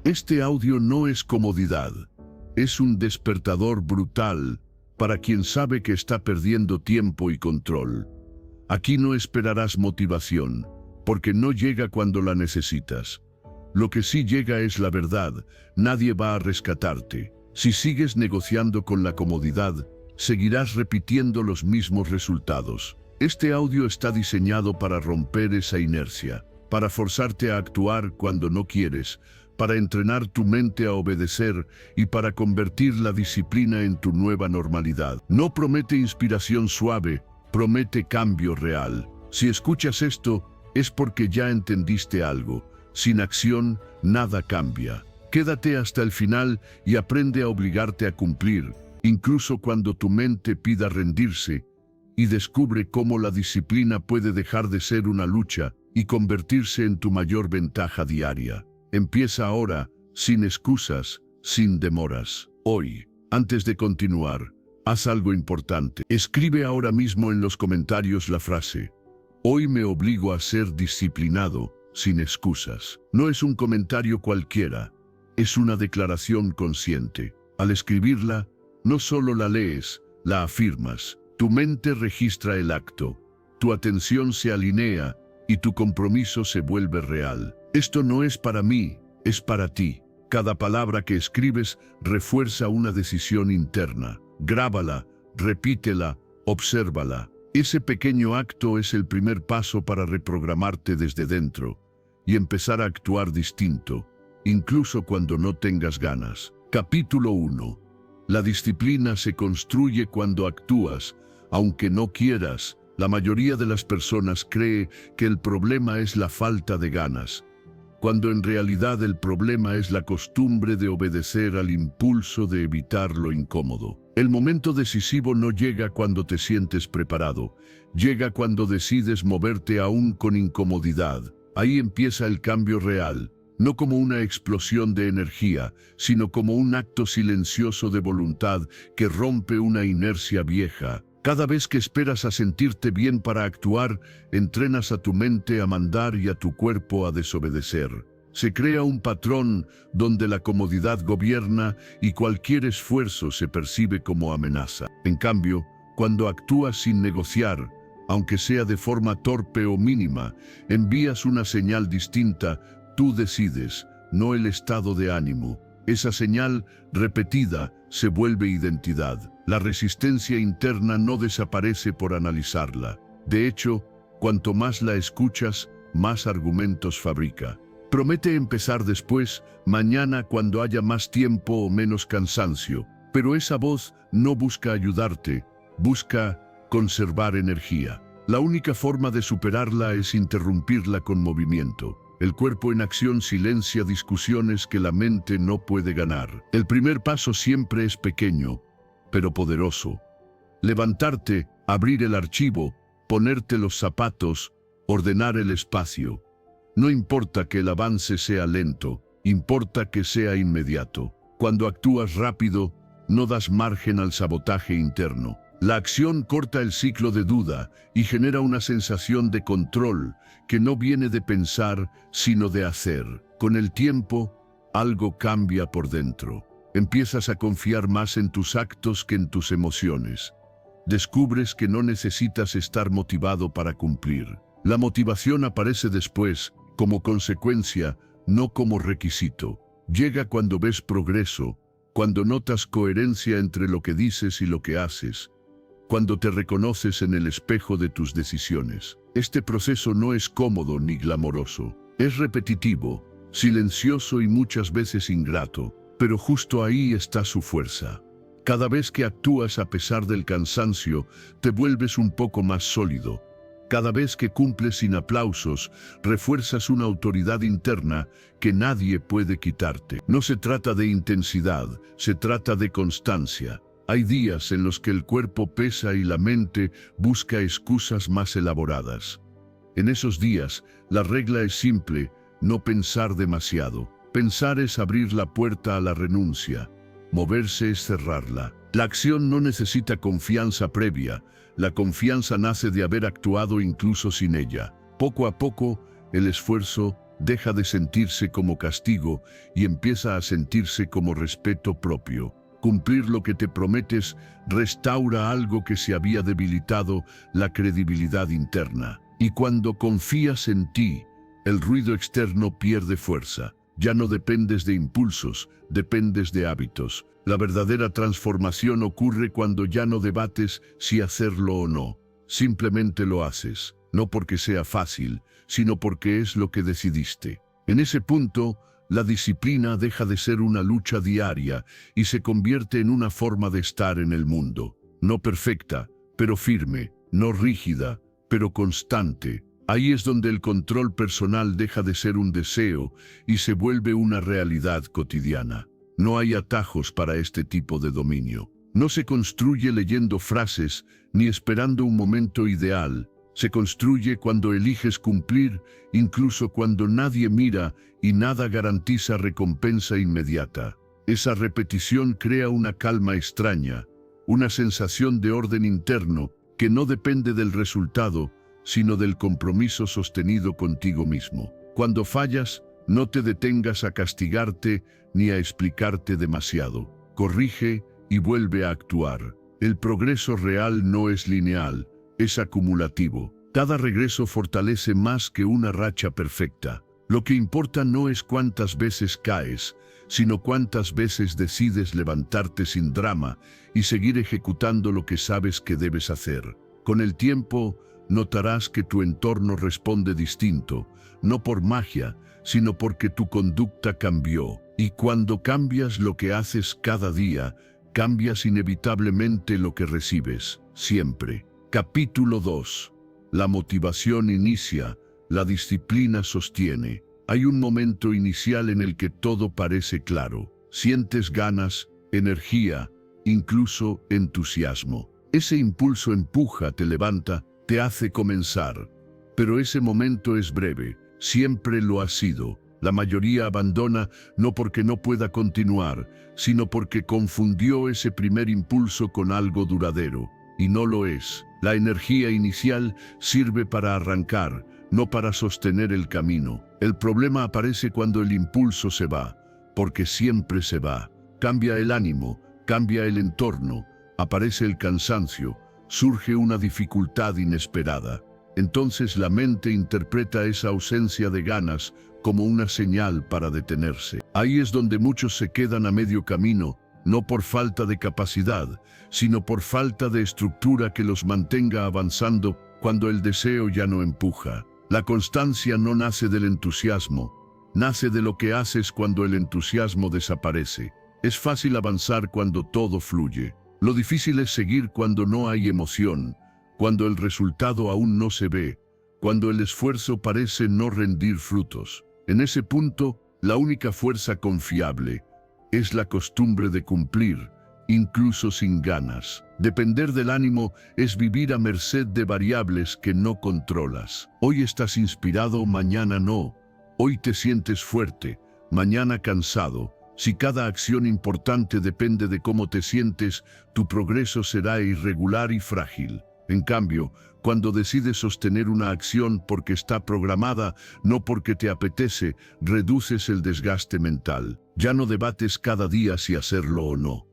Este audio no es comodidad, es un despertador brutal para quien sabe que está perdiendo tiempo y control. Aquí no esperarás motivación, porque no llega cuando la necesitas. Lo que sí llega es la verdad, nadie va a rescatarte. Si sigues negociando con la comodidad, seguirás repitiendo los mismos resultados. Este audio está diseñado para romper esa inercia, para forzarte a actuar cuando no quieres, para entrenar tu mente a obedecer y para convertir la disciplina en tu nueva normalidad. No promete inspiración suave, promete cambio real. Si escuchas esto, es porque ya entendiste algo. Sin acción, nada cambia. Quédate hasta el final y aprende a obligarte a cumplir, incluso cuando tu mente pida rendirse, y descubre cómo la disciplina puede dejar de ser una lucha y convertirse en tu mayor ventaja diaria. Empieza ahora, sin excusas, sin demoras. Hoy, antes de continuar, haz algo importante. Escribe ahora mismo en los comentarios la frase: hoy me obligo a ser disciplinado, sin excusas. No es un comentario cualquiera, es una declaración consciente. Al escribirla, no solo la lees, la afirmas. Tu mente registra el acto, tu atención se alinea y tu compromiso se vuelve real. Esto no es para mí, es para ti. Cada palabra que escribes refuerza una decisión interna. Grábala, repítela, obsérvala. Ese pequeño acto es el primer paso para reprogramarte desde dentro y empezar a actuar distinto, incluso cuando no tengas ganas. Capítulo 1. La disciplina se construye cuando actúas, aunque no quieras. La mayoría de las personas cree que el problema es la falta de ganas, cuando en realidad el problema es la costumbre de obedecer al impulso de evitar lo incómodo. El momento decisivo no llega cuando te sientes preparado, llega cuando decides moverte aún con incomodidad. Ahí empieza el cambio real, no como una explosión de energía, sino como un acto silencioso de voluntad que rompe una inercia vieja. Cada vez que esperas a sentirte bien para actuar, entrenas a tu mente a mandar y a tu cuerpo a desobedecer. Se crea un patrón donde la comodidad gobierna y cualquier esfuerzo se percibe como amenaza. En cambio, cuando actúas sin negociar, aunque sea de forma torpe o mínima, envías una señal distinta. Tú decides, no el estado de ánimo. Esa señal, repetida, se vuelve identidad. La resistencia interna no desaparece por analizarla. De hecho, cuanto más la escuchas, más argumentos fabrica. Promete empezar después, mañana, cuando haya más tiempo o menos cansancio. Pero esa voz no busca ayudarte, busca conservar energía. La única forma de superarla es interrumpirla con movimiento. El cuerpo en acción silencia discusiones que la mente no puede ganar. El primer paso siempre es pequeño, pero poderoso. Levantarte, abrir el archivo, ponerte los zapatos, ordenar el espacio. No importa que el avance sea lento, importa que sea inmediato. Cuando actúas rápido, no das margen al sabotaje interno. La acción corta el ciclo de duda y genera una sensación de control que no viene de pensar, sino de hacer. Con el tiempo, algo cambia por dentro. Empiezas a confiar más en tus actos que en tus emociones. Descubres que no necesitas estar motivado para cumplir. La motivación aparece después, como consecuencia, no como requisito. Llega cuando ves progreso, cuando notas coherencia entre lo que dices y lo que haces, cuando te reconoces en el espejo de tus decisiones. Este proceso no es cómodo ni glamoroso. Es repetitivo, silencioso y muchas veces ingrato, pero justo ahí está su fuerza. Cada vez que actúas a pesar del cansancio, te vuelves un poco más sólido. Cada vez que cumples sin aplausos, refuerzas una autoridad interna que nadie puede quitarte. No se trata de intensidad, se trata de constancia. Hay días en los que el cuerpo pesa y la mente busca excusas más elaboradas. En esos días, la regla es simple: no pensar demasiado. Pensar es abrir la puerta a la renuncia. Moverse es cerrarla. La acción no necesita confianza previa. La confianza nace de haber actuado incluso sin ella. Poco a poco, el esfuerzo deja de sentirse como castigo y empieza a sentirse como respeto propio. Cumplir lo que te prometes restaura algo que se había debilitado, la credibilidad interna. Y cuando confías en ti, el ruido externo pierde fuerza. Ya no dependes de impulsos, dependes de hábitos. La verdadera transformación ocurre cuando ya no debates si hacerlo o no. Simplemente lo haces, no porque sea fácil, sino porque es lo que decidiste. En ese punto, la disciplina deja de ser una lucha diaria y se convierte en una forma de estar en el mundo. No perfecta, pero firme, no rígida, pero constante. Ahí es donde el control personal deja de ser un deseo y se vuelve una realidad cotidiana. No hay atajos para este tipo de dominio. No se construye leyendo frases ni esperando un momento ideal. Se construye cuando eliges cumplir, incluso cuando nadie mira y nada garantiza recompensa inmediata. Esa repetición crea una calma extraña, una sensación de orden interno que no depende del resultado, sino del compromiso sostenido contigo mismo. Cuando fallas, no te detengas a castigarte ni a explicarte demasiado. Corrige y vuelve a actuar. El progreso real no es lineal, es acumulativo. Cada regreso fortalece más que una racha perfecta. Lo que importa no es cuántas veces caes, sino cuántas veces decides levantarte sin drama y seguir ejecutando lo que sabes que debes hacer. Con el tiempo, notarás que tu entorno responde distinto, no por magia, sino porque tu conducta cambió. Y cuando cambias lo que haces cada día, cambias inevitablemente lo que recibes, siempre. Capítulo 2. La motivación inicia, la disciplina sostiene. Hay un momento inicial en el que todo parece claro. Sientes ganas, energía, incluso entusiasmo. Ese impulso empuja, te levanta, te hace comenzar. Pero ese momento es breve, siempre lo ha sido. La mayoría abandona no porque no pueda continuar, sino porque confundió ese primer impulso con algo duradero. Y no lo es. La energía inicial sirve para arrancar, no para sostener el camino. El problema aparece cuando el impulso se va, porque siempre se va. Cambia el ánimo, cambia el entorno, aparece el cansancio, surge una dificultad inesperada. Entonces la mente interpreta esa ausencia de ganas como una señal para detenerse. Ahí es donde muchos se quedan a medio camino, no por falta de capacidad, sino por falta de estructura que los mantenga avanzando cuando el deseo ya no empuja. La constancia no nace del entusiasmo, nace de lo que haces cuando el entusiasmo desaparece. Es fácil avanzar cuando todo fluye. Lo difícil es seguir cuando no hay emoción, cuando el resultado aún no se ve, cuando el esfuerzo parece no rendir frutos. En ese punto, la única fuerza confiable es la costumbre de cumplir, incluso sin ganas. Depender del ánimo es vivir a merced de variables que no controlas. Hoy estás inspirado, mañana no. Hoy te sientes fuerte, mañana cansado. Si cada acción importante depende de cómo te sientes, tu progreso será irregular y frágil. En cambio, cuando decides sostener una acción porque está programada, no porque te apetece, reduces el desgaste mental. Ya no debates cada día si hacerlo o no.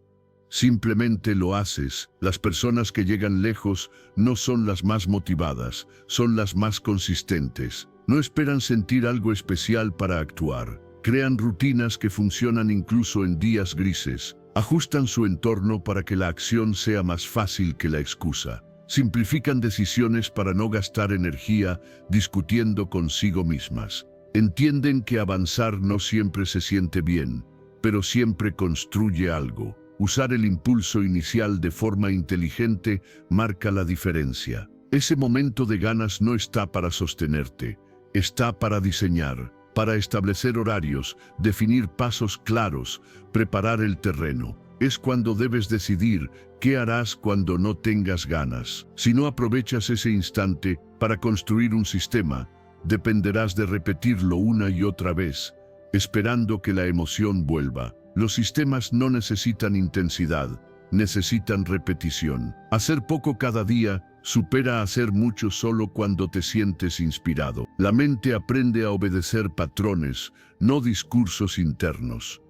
Simplemente lo haces. Las personas que llegan lejos no son las más motivadas, son las más consistentes. No esperan sentir algo especial para actuar. Crean rutinas que funcionan incluso en días grises. Ajustan su entorno para que la acción sea más fácil que la excusa. Simplifican decisiones para no gastar energía discutiendo consigo mismas. Entienden que avanzar no siempre se siente bien, pero siempre construye algo. Usar el impulso inicial de forma inteligente marca la diferencia. Ese momento de ganas no está para sostenerte, está para diseñar, para establecer horarios, definir pasos claros, preparar el terreno. Es cuando debes decidir qué harás cuando no tengas ganas. Si no aprovechas ese instante para construir un sistema, dependerás de repetirlo una y otra vez, esperando que la emoción vuelva. Los sistemas no necesitan intensidad, necesitan repetición. Hacer poco cada día supera hacer mucho solo cuando te sientes inspirado. La mente aprende a obedecer patrones, no discursos internos.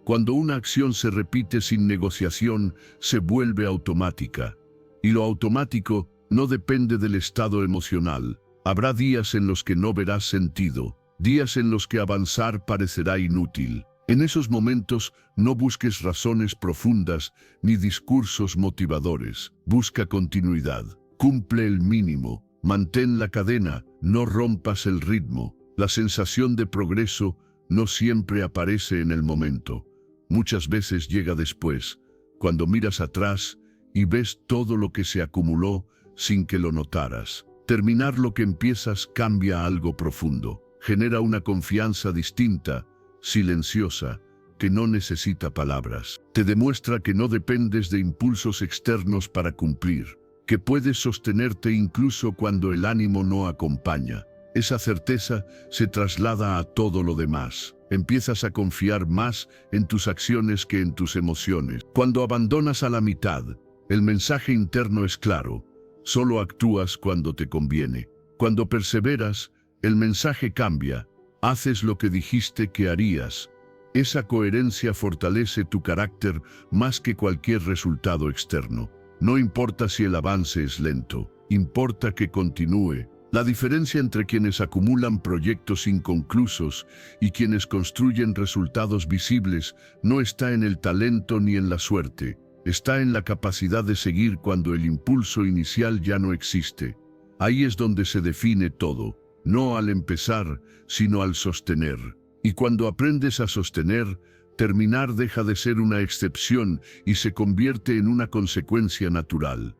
Cuando una acción se repite sin negociación, se vuelve automática. Y lo automático no depende del estado emocional. Habrá días en los que no verás sentido, días en los que avanzar parecerá inútil. En esos momentos no busques razones profundas ni discursos motivadores. Busca continuidad. Cumple el mínimo. Mantén la cadena. No rompas el ritmo. La sensación de progreso no siempre aparece en el momento. Muchas veces llega después, cuando miras atrás y ves todo lo que se acumuló sin que lo notaras. Terminar lo que empiezas cambia algo profundo. Genera una confianza distinta, silenciosa, que no necesita palabras. Te demuestra que no dependes de impulsos externos para cumplir, que puedes sostenerte incluso cuando el ánimo no acompaña. Esa certeza se traslada a todo lo demás. Empiezas a confiar más en tus acciones que en tus emociones. Cuando abandonas a la mitad, el mensaje interno es claro. Solo actúas cuando te conviene. Cuando perseveras, el mensaje cambia. Haces lo que dijiste que harías. Esa coherencia fortalece tu carácter más que cualquier resultado externo. No importa si el avance es lento, importa que continúe. La diferencia entre quienes acumulan proyectos inconclusos y quienes construyen resultados visibles no está en el talento ni en la suerte, está en la capacidad de seguir cuando el impulso inicial ya no existe. Ahí es donde se define todo, no al empezar, sino al sostener. Y cuando aprendes a sostener, terminar deja de ser una excepción y se convierte en una consecuencia natural.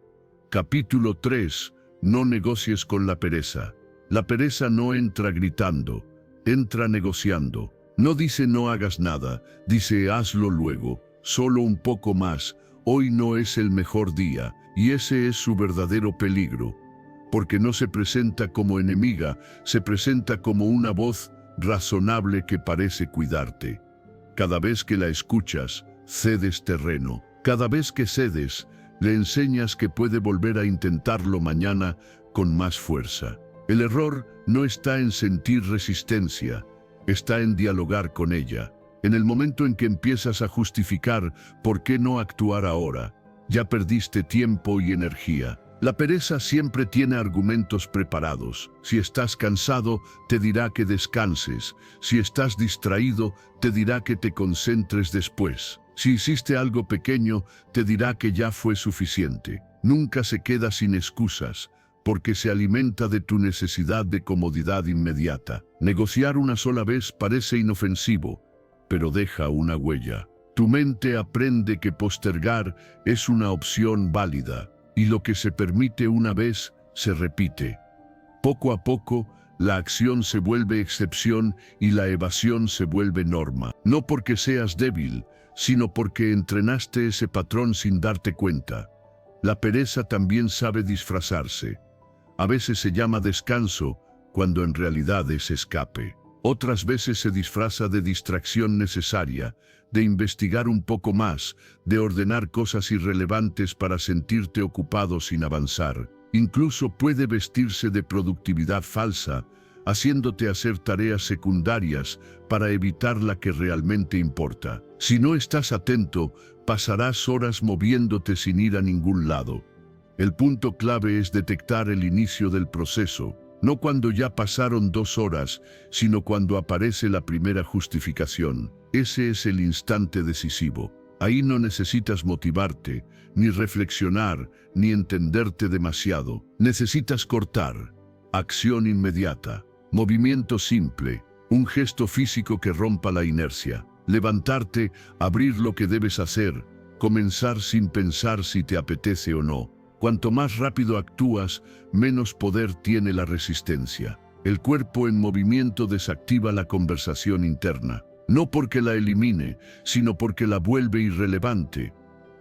Capítulo 3. No negocies con la pereza. La pereza no entra gritando, entra negociando. No dice no hagas nada, dice hazlo luego, solo un poco más. Hoy no es el mejor día, y ese es su verdadero peligro. Porque no se presenta como enemiga, se presenta como una voz razonable que parece cuidarte. Cada vez que la escuchas, cedes terreno. Cada vez que cedes, le enseñas que puede volver a intentarlo mañana con más fuerza. El error no está en sentir resistencia, está en dialogar con ella. En el momento en que empiezas a justificar por qué no actuar ahora, ya perdiste tiempo y energía. La pereza siempre tiene argumentos preparados. Si estás cansado, te dirá que descanses. Si estás distraído, te dirá que te concentres después. Si hiciste algo pequeño, te dirá que ya fue suficiente. Nunca se queda sin excusas, porque se alimenta de tu necesidad de comodidad inmediata. Negociar una sola vez parece inofensivo, pero deja una huella. Tu mente aprende que postergar es una opción válida, y lo que se permite una vez, se repite. Poco a poco, la acción se vuelve excepción y la evasión se vuelve norma. No porque seas débil, sino porque entrenaste ese patrón sin darte cuenta. La pereza también sabe disfrazarse. A veces se llama descanso, cuando en realidad es escape. Otras veces se disfraza de distracción necesaria, de investigar un poco más, de ordenar cosas irrelevantes para sentirte ocupado sin avanzar. Incluso puede vestirse de productividad falsa, haciéndote hacer tareas secundarias para evitar la que realmente importa. Si no estás atento, pasarás horas moviéndote sin ir a ningún lado. El punto clave es detectar el inicio del proceso, no cuando ya pasaron 2 horas, sino cuando aparece la primera justificación. Ese es el instante decisivo. Ahí no necesitas motivarte, ni reflexionar, ni entenderte demasiado. Necesitas cortar. Acción inmediata. Movimiento simple. Un gesto físico que rompa la inercia. Levantarte, abrir lo que debes hacer, comenzar sin pensar si te apetece o no. Cuanto más rápido actúas, menos poder tiene la resistencia. El cuerpo en movimiento desactiva la conversación interna. No porque la elimine, sino porque la vuelve irrelevante.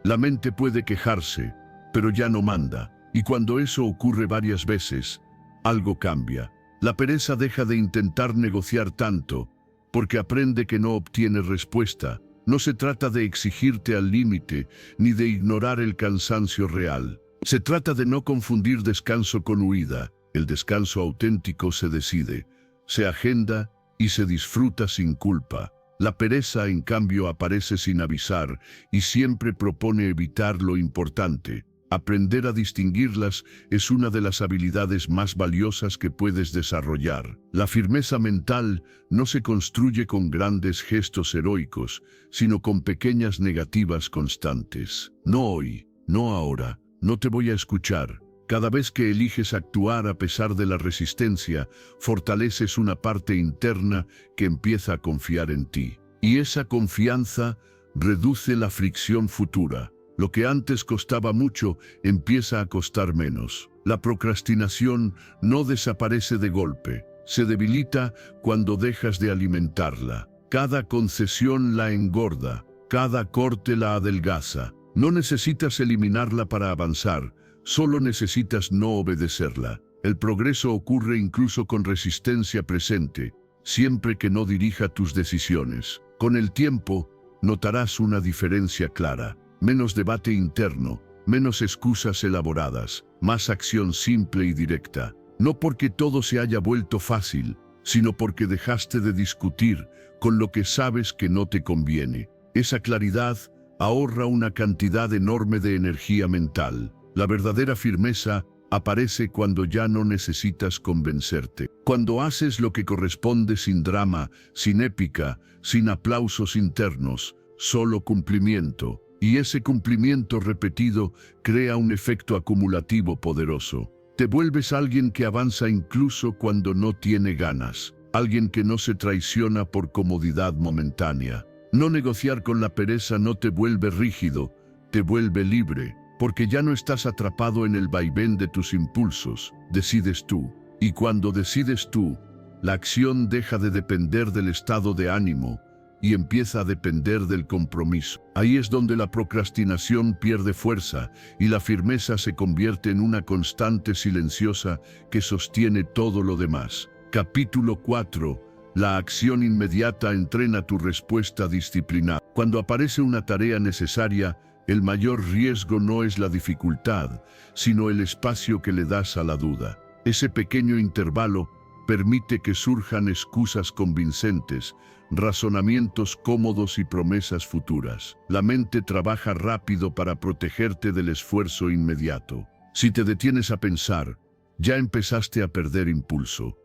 La mente puede quejarse, pero ya no manda. Y cuando eso ocurre varias veces, algo cambia. La pereza deja de intentar negociar tanto, porque aprende que no obtiene respuesta. No se trata de exigirte al límite, ni de ignorar el cansancio real. Se trata de no confundir descanso con huida. El descanso auténtico se decide, se agenda y se disfruta sin culpa. La pereza, en cambio, aparece sin avisar y siempre propone evitar lo importante. Aprender a distinguirlas es una de las habilidades más valiosas que puedes desarrollar. La firmeza mental no se construye con grandes gestos heroicos, sino con pequeñas negativas constantes. No hoy, no ahora, no te voy a escuchar. Cada vez que eliges actuar a pesar de la resistencia, fortaleces una parte interna que empieza a confiar en ti. Y esa confianza reduce la fricción futura. Lo que antes costaba mucho empieza a costar menos. La procrastinación no desaparece de golpe, se debilita cuando dejas de alimentarla. Cada concesión la engorda, cada corte la adelgaza. No necesitas eliminarla para avanzar, solo necesitas no obedecerla. El progreso ocurre incluso con resistencia presente, siempre que no dirija tus decisiones. Con el tiempo, notarás una diferencia clara. Menos debate interno, menos excusas elaboradas, más acción simple y directa. No porque todo se haya vuelto fácil, sino porque dejaste de discutir con lo que sabes que no te conviene. Esa claridad ahorra una cantidad enorme de energía mental. La verdadera firmeza aparece cuando ya no necesitas convencerte. Cuando haces lo que corresponde sin drama, sin épica, sin aplausos internos, solo cumplimiento. Y ese cumplimiento repetido crea un efecto acumulativo poderoso. Te vuelves alguien que avanza incluso cuando no tiene ganas. Alguien que no se traiciona por comodidad momentánea. No negociar con la pereza no te vuelve rígido, te vuelve libre. Porque ya no estás atrapado en el vaivén de tus impulsos. Decides tú. Y cuando decides tú, la acción deja de depender del estado de ánimo y empieza a depender del compromiso. Ahí es donde la procrastinación pierde fuerza y la firmeza se convierte en una constante silenciosa que sostiene todo lo demás. Capítulo 4. La acción inmediata entrena tu respuesta disciplinada. Cuando aparece una tarea necesaria, el mayor riesgo no es la dificultad, sino el espacio que le das a la duda. Ese pequeño intervalo permite que surjan excusas convincentes, razonamientos cómodos y promesas futuras. La mente trabaja rápido para protegerte del esfuerzo inmediato. Si te detienes a pensar, ya empezaste a perder impulso.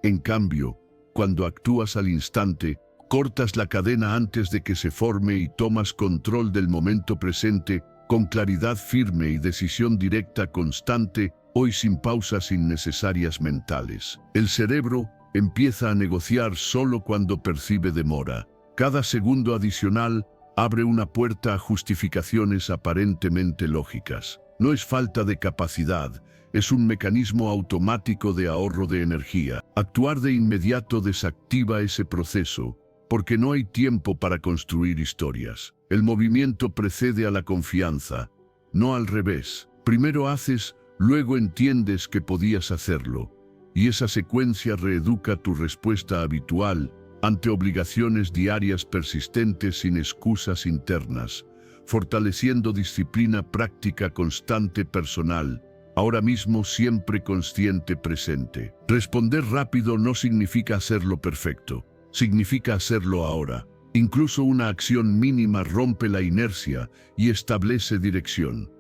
En cambio, cuando actúas al instante, cortas la cadena antes de que se forme y tomas control del momento presente con claridad firme y decisión directa constante, hoy sin pausas innecesarias mentales. El cerebro empieza a negociar solo cuando percibe demora. Cada segundo adicional abre una puerta a justificaciones aparentemente lógicas. No es falta de capacidad, es un mecanismo automático de ahorro de energía. Actuar de inmediato desactiva ese proceso, porque no hay tiempo para construir historias. El movimiento precede a la confianza, no al revés. Primero haces, luego entiendes que podías hacerlo, y esa secuencia reeduca tu respuesta habitual ante obligaciones diarias persistentes sin excusas internas, fortaleciendo disciplina práctica constante personal, ahora mismo siempre consciente presente. Responder rápido no significa hacerlo perfecto, significa hacerlo ahora. Incluso una acción mínima rompe la inercia y establece dirección.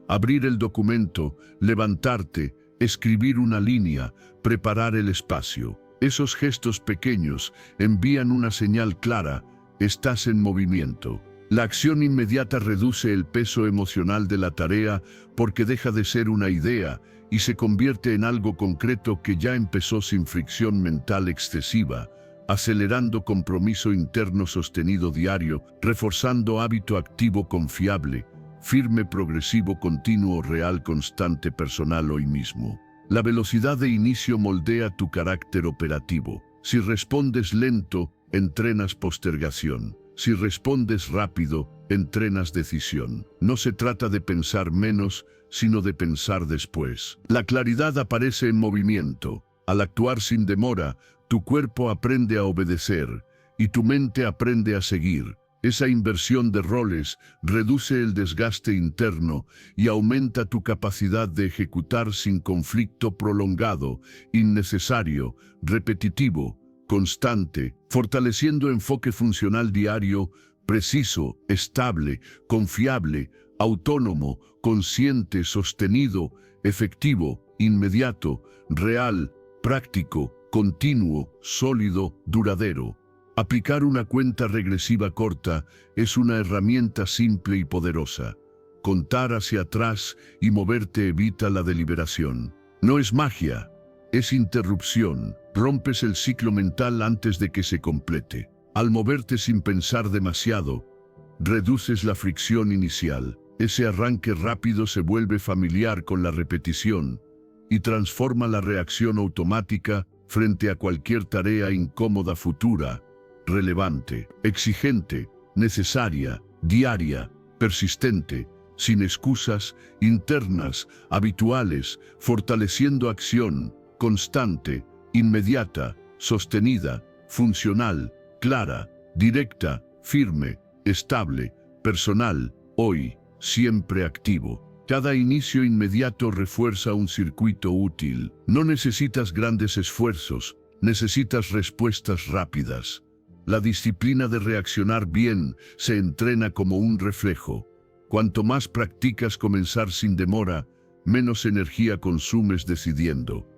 Abrir el documento, levantarte, escribir una línea, preparar el espacio. Esos gestos pequeños envían una señal clara: estás en movimiento. La acción inmediata reduce el peso emocional de la tarea porque deja de ser una idea y se convierte en algo concreto que ya empezó sin fricción mental excesiva, acelerando compromiso interno sostenido diario, reforzando hábito activo confiable, firme, progresivo, continuo, real, constante, personal hoy mismo. La velocidad de inicio moldea tu carácter operativo. Si respondes lento, entrenas postergación. Si respondes rápido, entrenas decisión. No se trata de pensar menos, sino de pensar después. La claridad aparece en movimiento. Al actuar sin demora, tu cuerpo aprende a obedecer y tu mente aprende a seguir. Esa inversión de roles reduce el desgaste interno y aumenta tu capacidad de ejecutar sin conflicto prolongado, innecesario, repetitivo, constante, fortaleciendo enfoque funcional diario, preciso, estable, confiable, autónomo, consciente, sostenido, efectivo, inmediato, real, práctico, continuo, sólido, duradero. Aplicar una cuenta regresiva corta es una herramienta simple y poderosa. Contar hacia atrás y moverte evita la deliberación. No es magia, es interrupción. Rompes el ciclo mental antes de que se complete. Al moverte sin pensar demasiado, reduces la fricción inicial. Ese arranque rápido se vuelve familiar con la repetición y transforma la reacción automática frente a cualquier tarea incómoda futura, relevante, exigente, necesaria, diaria, persistente, sin excusas, internas, habituales, fortaleciendo acción, constante, inmediata, sostenida, funcional, clara, directa, firme, estable, personal, hoy, siempre activo. Cada inicio inmediato refuerza un circuito útil. No necesitas grandes esfuerzos, necesitas respuestas rápidas. La disciplina de reaccionar bien se entrena como un reflejo. Cuanto más practicas comenzar sin demora, menos energía consumes decidiendo.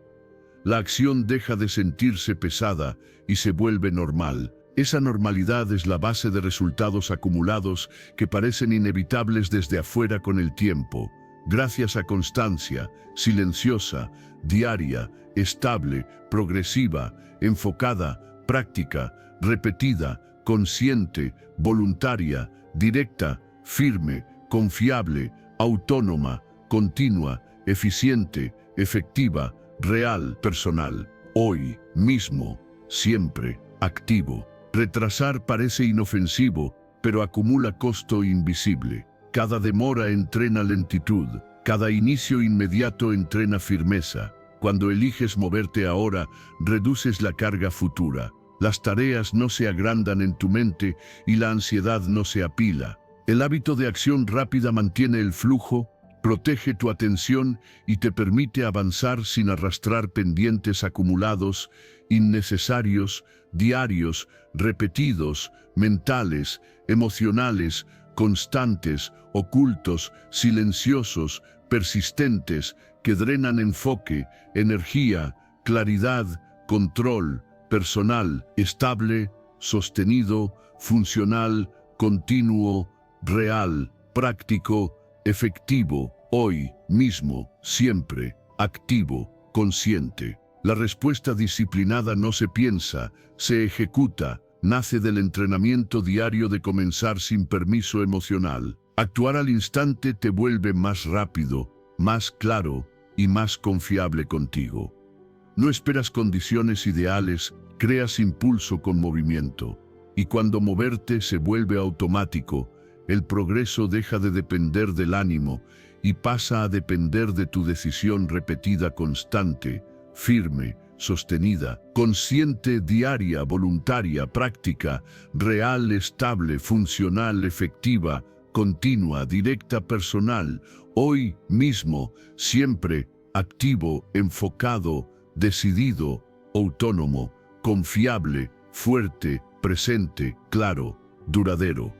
La acción deja de sentirse pesada y se vuelve normal. Esa normalidad es la base de resultados acumulados que parecen inevitables desde afuera con el tiempo, gracias a constancia, silenciosa, diaria, estable, progresiva, enfocada, práctica, repetida, consciente, voluntaria, directa, firme, confiable, autónoma, continua, eficiente, efectiva, real, personal, hoy, mismo, siempre, activo. Retrasar parece inofensivo, pero acumula costo invisible. Cada demora entrena lentitud, cada inicio inmediato entrena firmeza. Cuando eliges moverte ahora, reduces la carga futura. Las tareas no se agrandan en tu mente y la ansiedad no se apila. El hábito de acción rápida mantiene el flujo, protege tu atención y te permite avanzar sin arrastrar pendientes acumulados, innecesarios, diarios, repetidos, mentales, emocionales, constantes, ocultos, silenciosos, persistentes, que drenan enfoque, energía, claridad, control, personal, estable, sostenido, funcional, continuo, real, práctico, efectivo, hoy, mismo, siempre, activo, consciente. La respuesta disciplinada no se piensa, se ejecuta, nace del entrenamiento diario de comenzar sin permiso emocional. Actuar al instante te vuelve más rápido, más claro y más confiable contigo. No esperas condiciones ideales, creas impulso con movimiento. Y cuando moverte se vuelve automático, el progreso deja de depender del ánimo y pasa a depender de tu decisión repetida constante, firme, sostenida, consciente, diaria, voluntaria, práctica, real, estable, funcional, efectiva, continua, directa, personal, hoy mismo, siempre, activo, enfocado, decidido, autónomo, confiable, fuerte, presente, claro, duradero.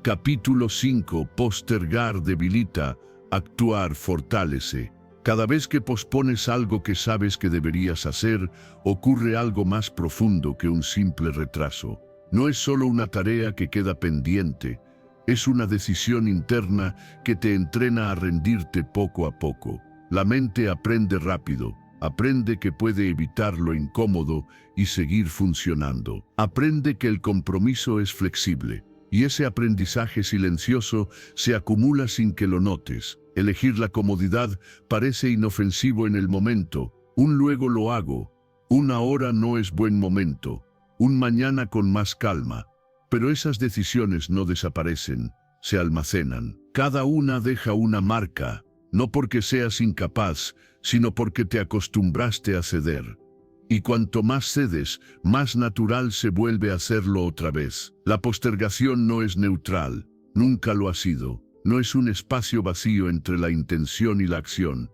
Capítulo 5. Postergar debilita, actuar fortalece. Cada vez que pospones algo que sabes que deberías hacer, ocurre algo más profundo que un simple retraso. No es solo una tarea que queda pendiente, es una decisión interna que te entrena a rendirte poco a poco. La mente aprende rápido, aprende que puede evitar lo incómodo y seguir funcionando. Aprende que el compromiso es flexible, y ese aprendizaje silencioso se acumula sin que lo notes. Elegir la comodidad parece inofensivo en el momento. Un luego lo hago. Un ahora no es buen momento. Un mañana con más calma. Pero esas decisiones no desaparecen, se almacenan. Cada una deja una marca, no porque seas incapaz, sino porque te acostumbraste a ceder. Y cuanto más cedes, más natural se vuelve a hacerlo otra vez. La postergación no es neutral, nunca lo ha sido. No es un espacio vacío entre la intención y la acción.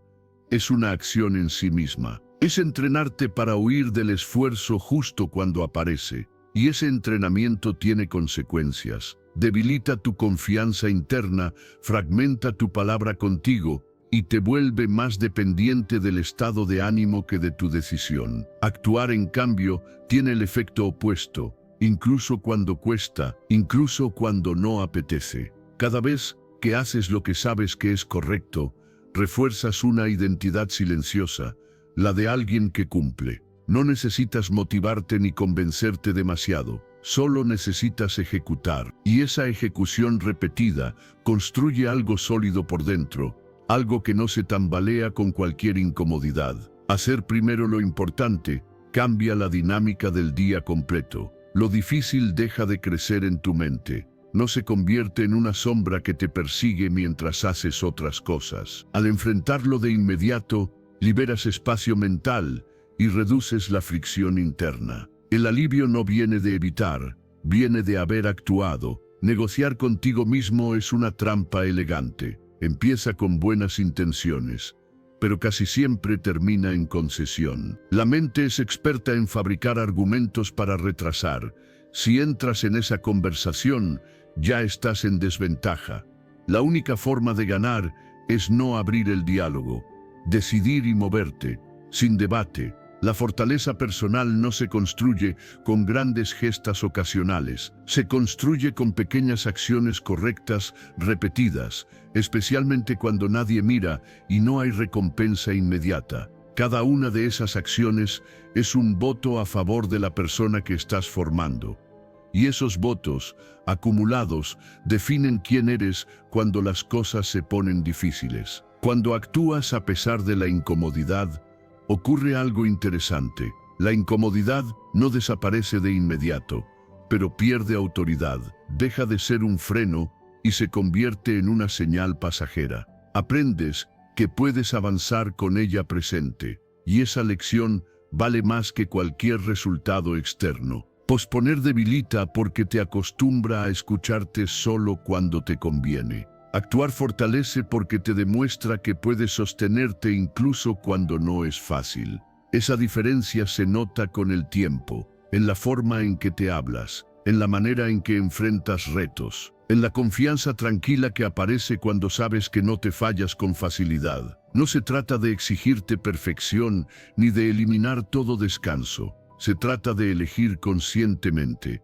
Es una acción en sí misma. Es entrenarte para huir del esfuerzo justo cuando aparece. Y ese entrenamiento tiene consecuencias. Debilita tu confianza interna, fragmenta tu palabra contigo y te vuelve más dependiente del estado de ánimo que de tu decisión. Actuar, en cambio, tiene el efecto opuesto, incluso cuando cuesta, incluso cuando no apetece. Cada vez que haces lo que sabes que es correcto, refuerzas una identidad silenciosa, la de alguien que cumple. No necesitas motivarte ni convencerte demasiado, solo necesitas ejecutar. Y esa ejecución repetida construye algo sólido por dentro, algo que no se tambalea con cualquier incomodidad. Hacer primero lo importante cambia la dinámica del día completo. Lo difícil deja de crecer en tu mente. No se convierte en una sombra que te persigue mientras haces otras cosas. Al enfrentarlo de inmediato, liberas espacio mental y reduces la fricción interna. El alivio no viene de evitar, viene de haber actuado. Negociar contigo mismo es una trampa elegante. Empieza con buenas intenciones, pero casi siempre termina en concesión. La mente es experta en fabricar argumentos para retrasar. Si entras en esa conversación, ya estás en desventaja. La única forma de ganar es no abrir el diálogo, decidir y moverte, sin debate. La fortaleza personal no se construye con grandes gestas ocasionales, se construye con pequeñas acciones correctas, repetidas, especialmente cuando nadie mira y no hay recompensa inmediata. Cada una de esas acciones es un voto a favor de la persona que estás formando. Y esos votos, acumulados, definen quién eres cuando las cosas se ponen difíciles. Cuando actúas a pesar de la incomodidad, ocurre algo interesante. La incomodidad no desaparece de inmediato, pero pierde autoridad, deja de ser un freno y se convierte en una señal pasajera. Aprendes que puedes avanzar con ella presente, y esa lección vale más que cualquier resultado externo. Posponer debilita porque te acostumbra a escucharte solo cuando te conviene. Actuar fortalece porque te demuestra que puedes sostenerte incluso cuando no es fácil. Esa diferencia se nota con el tiempo, en la forma en que te hablas, en la manera en que enfrentas retos, en la confianza tranquila que aparece cuando sabes que no te fallas con facilidad. No se trata de exigirte perfección ni de eliminar todo descanso. Se trata de elegir conscientemente.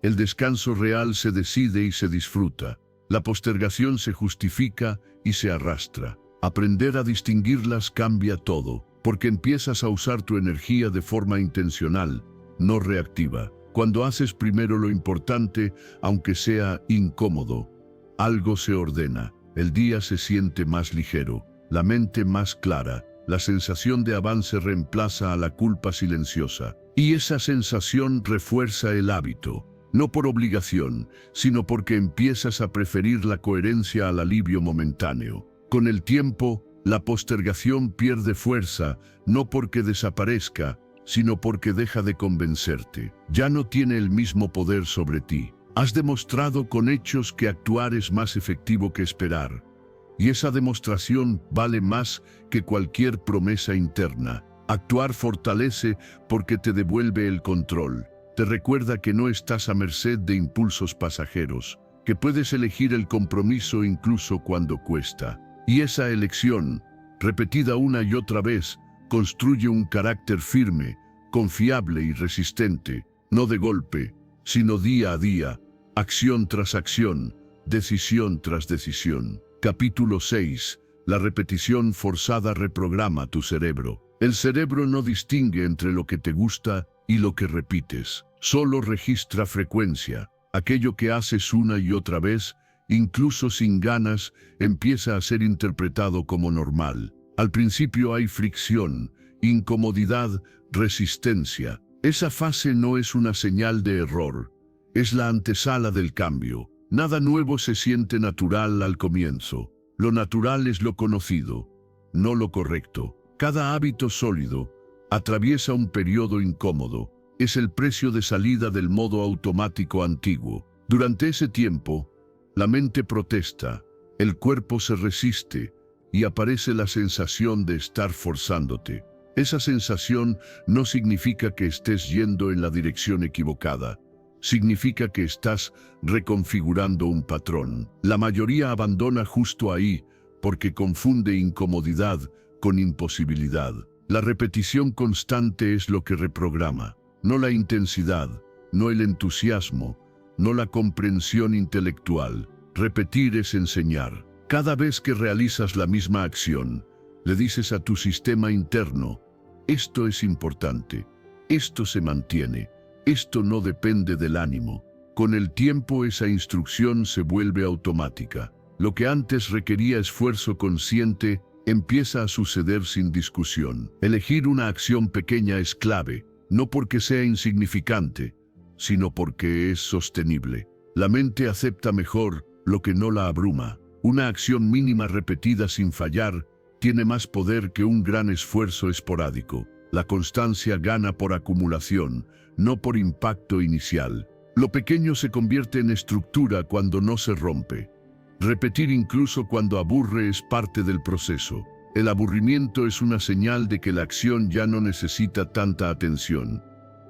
El descanso real se decide y se disfruta. La postergación se justifica y se arrastra. Aprender a distinguirlas cambia todo, porque empiezas a usar tu energía de forma intencional, no reactiva. Cuando haces primero lo importante, aunque sea incómodo, algo se ordena. El día se siente más ligero, la mente más clara, la sensación de avance reemplaza a la culpa silenciosa. Y esa sensación refuerza el hábito. No por obligación, sino porque empiezas a preferir la coherencia al alivio momentáneo. Con el tiempo, la postergación pierde fuerza, no porque desaparezca, sino porque deja de convencerte. Ya no tiene el mismo poder sobre ti. Has demostrado con hechos que actuar es más efectivo que esperar. Y esa demostración vale más que cualquier promesa interna. Actuar fortalece porque te devuelve el control. Te recuerda que no estás a merced de impulsos pasajeros, que puedes elegir el compromiso incluso cuando cuesta. Y esa elección, repetida una y otra vez, construye un carácter firme, confiable y resistente, no de golpe, sino día a día, acción tras acción, decisión tras decisión. Capítulo 6. La repetición forzada reprograma tu cerebro. El cerebro no distingue entre lo que te gusta y lo que repites. Solo registra frecuencia. Aquello que haces una y otra vez, incluso sin ganas, empieza a ser interpretado como normal. Al principio hay fricción, incomodidad, resistencia. Esa fase no es una señal de error, es la antesala del cambio. Nada nuevo se siente natural al comienzo. Lo natural es lo conocido, no lo correcto. Cada hábito sólido, atraviesa un periodo incómodo. Es el precio de salida del modo automático antiguo. Durante ese tiempo, la mente protesta, el cuerpo se resiste y aparece la sensación de estar forzándote. Esa sensación no significa que estés yendo en la dirección equivocada. Significa que estás reconfigurando un patrón. La mayoría abandona justo ahí porque confunde incomodidad con imposibilidad. La repetición constante es lo que reprograma, no la intensidad, no el entusiasmo, no la comprensión intelectual. Repetir es enseñar. Cada vez que realizas la misma acción, le dices a tu sistema interno, esto es importante, esto se mantiene, esto no depende del ánimo. Con el tiempo esa instrucción se vuelve automática. Lo que antes requería esfuerzo consciente empieza a suceder sin discusión. Elegir una acción pequeña es clave, no porque sea insignificante, sino porque es sostenible. La mente acepta mejor lo que no la abruma. Una acción mínima repetida sin fallar tiene más poder que un gran esfuerzo esporádico. La constancia gana por acumulación, no por impacto inicial. Lo pequeño se convierte en estructura cuando no se rompe. Repetir incluso cuando aburre es parte del proceso. El aburrimiento es una señal de que la acción ya no necesita tanta atención.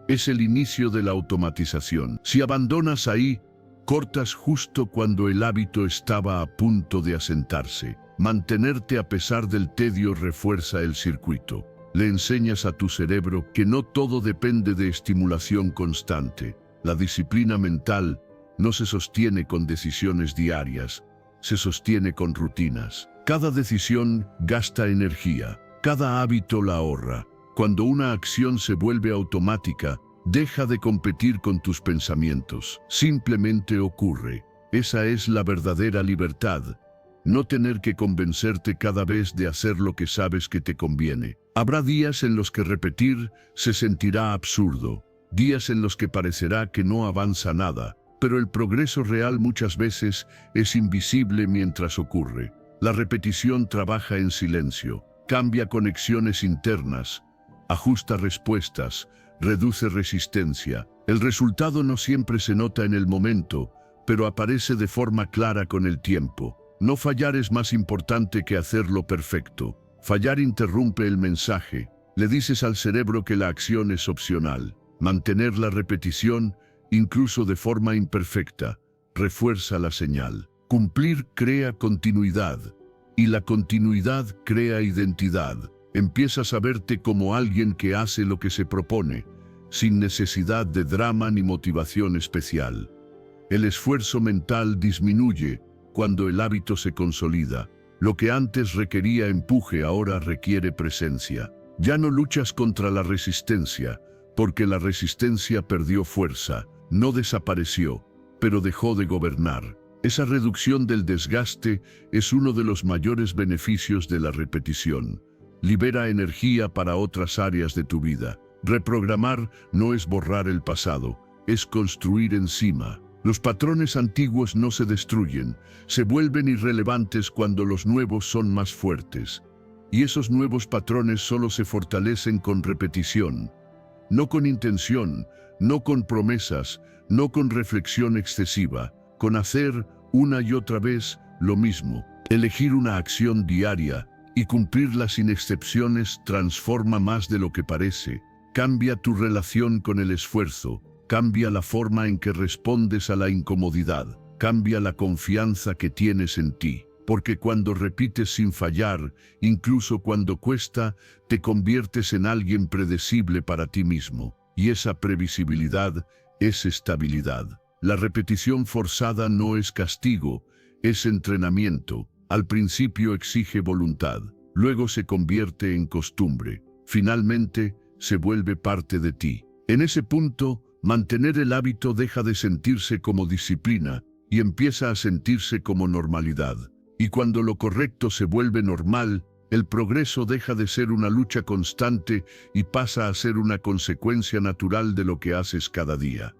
Es el inicio de la automatización. Si abandonas ahí, cortas justo cuando el hábito estaba a punto de asentarse. Mantenerte a pesar del tedio refuerza el circuito. Le enseñas a tu cerebro que no todo depende de estimulación constante. La disciplina mental no se sostiene con decisiones diarias, se sostiene con rutinas. Cada decisión gasta energía, cada hábito la ahorra. Cuando una acción se vuelve automática, deja de competir con tus pensamientos. Simplemente ocurre. Esa es la verdadera libertad. No tener que convencerte cada vez de hacer lo que sabes que te conviene. Habrá días en los que repetir se sentirá absurdo, días en los que parecerá que no avanza nada, pero el progreso real muchas veces es invisible mientras ocurre. La repetición trabaja en silencio, cambia conexiones internas, ajusta respuestas, reduce resistencia. El resultado no siempre se nota en el momento, pero aparece de forma clara con el tiempo. No fallar es más importante que hacerlo perfecto. Fallar interrumpe el mensaje. Le dices al cerebro que la acción es opcional. Mantener la repetición, incluso de forma imperfecta, refuerza la señal. Cumplir crea continuidad, y la continuidad crea identidad. Empiezas a verte como alguien que hace lo que se propone, sin necesidad de drama ni motivación especial. El esfuerzo mental disminuye cuando el hábito se consolida. Lo que antes requería empuje ahora requiere presencia. Ya no luchas contra la resistencia, porque la resistencia perdió fuerza, no desapareció, pero dejó de gobernar. Esa reducción del desgaste es uno de los mayores beneficios de la repetición. Libera energía para otras áreas de tu vida. Reprogramar no es borrar el pasado, es construir encima. Los patrones antiguos no se destruyen, se vuelven irrelevantes cuando los nuevos son más fuertes. Y esos nuevos patrones solo se fortalecen con repetición. No con intención, no con promesas, no con reflexión excesiva, con hacer una y otra vez lo mismo. Elegir una acción diaria y cumplirla sin excepciones transforma más de lo que parece. Cambia tu relación con el esfuerzo, cambia la forma en que respondes a la incomodidad, cambia la confianza que tienes en ti. Porque cuando repites sin fallar, incluso cuando cuesta, te conviertes en alguien predecible para ti mismo. Y esa previsibilidad es estabilidad. La repetición forzada no es castigo, es entrenamiento. Al principio exige voluntad, luego se convierte en costumbre. Finalmente, se vuelve parte de ti. En ese punto, mantener el hábito deja de sentirse como disciplina y empieza a sentirse como normalidad. Y cuando lo correcto se vuelve normal, el progreso deja de ser una lucha constante y pasa a ser una consecuencia natural de lo que haces cada día.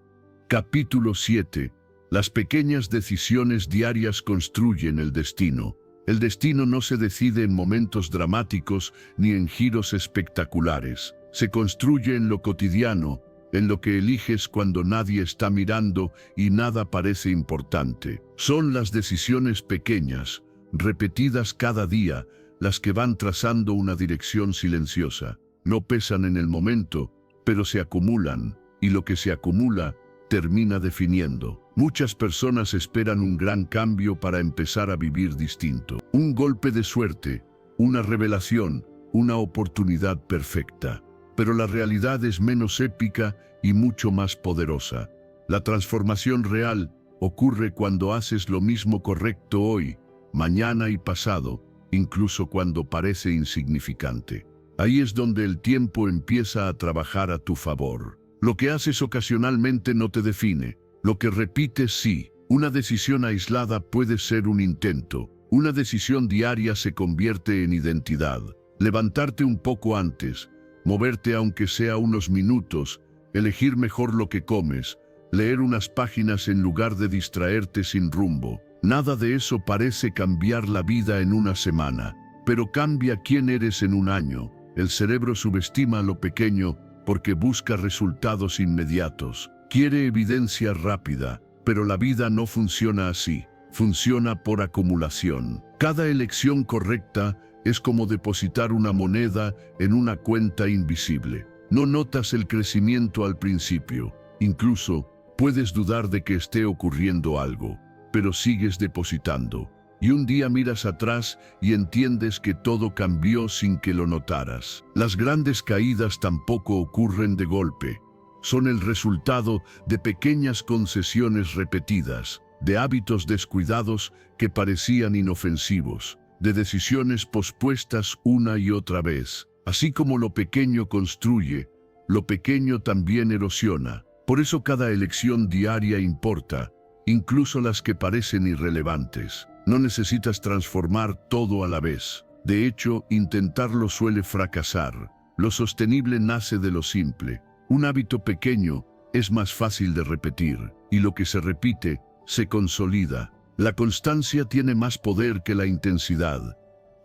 Capítulo 7. Las pequeñas decisiones diarias construyen el destino. El destino no se decide en momentos dramáticos ni en giros espectaculares. se construye en lo cotidiano, en lo que eliges cuando nadie está mirando y nada parece importante. Son las decisiones pequeñas, repetidas cada día, las que van trazando una dirección silenciosa. No pesan en el momento, pero se acumulan, y lo que se acumula termina definiendo. Muchas personas esperan un gran cambio para empezar a vivir distinto. Un golpe de suerte, una revelación, una oportunidad perfecta. Pero la realidad es menos épica y mucho más poderosa. La transformación real ocurre cuando haces lo mismo correcto hoy, mañana y pasado, incluso cuando parece insignificante. Ahí es donde el tiempo empieza a trabajar a tu favor. Lo que haces ocasionalmente no te define. Lo que repites sí. Una decisión aislada puede ser un intento. Una decisión diaria se convierte en identidad. Levantarte un poco antes, moverte aunque sea unos minutos, elegir mejor lo que comes, leer unas páginas en lugar de distraerte sin rumbo. Nada de eso parece cambiar la vida en una semana, pero cambia quién eres en un año. El cerebro subestima lo pequeño porque busca resultados inmediatos. Quiere evidencia rápida, pero la vida no funciona así. Funciona por acumulación. Cada elección correcta es como depositar una moneda en una cuenta invisible. No notas el crecimiento al principio. Incluso puedes dudar de que esté ocurriendo algo, pero sigues depositando. Y un día miras atrás y entiendes que todo cambió sin que lo notaras. Las grandes caídas tampoco ocurren de golpe. Son el resultado de pequeñas concesiones repetidas, de hábitos descuidados que parecían inofensivos, de decisiones pospuestas una y otra vez. Así como lo pequeño construye, lo pequeño también erosiona. Por eso cada elección diaria importa, incluso las que parecen irrelevantes. No necesitas transformar todo a la vez. De hecho, intentarlo suele fracasar. Lo sostenible nace de lo simple. Un hábito pequeño es más fácil de repetir, y lo que se repite se consolida. La constancia tiene más poder que la intensidad.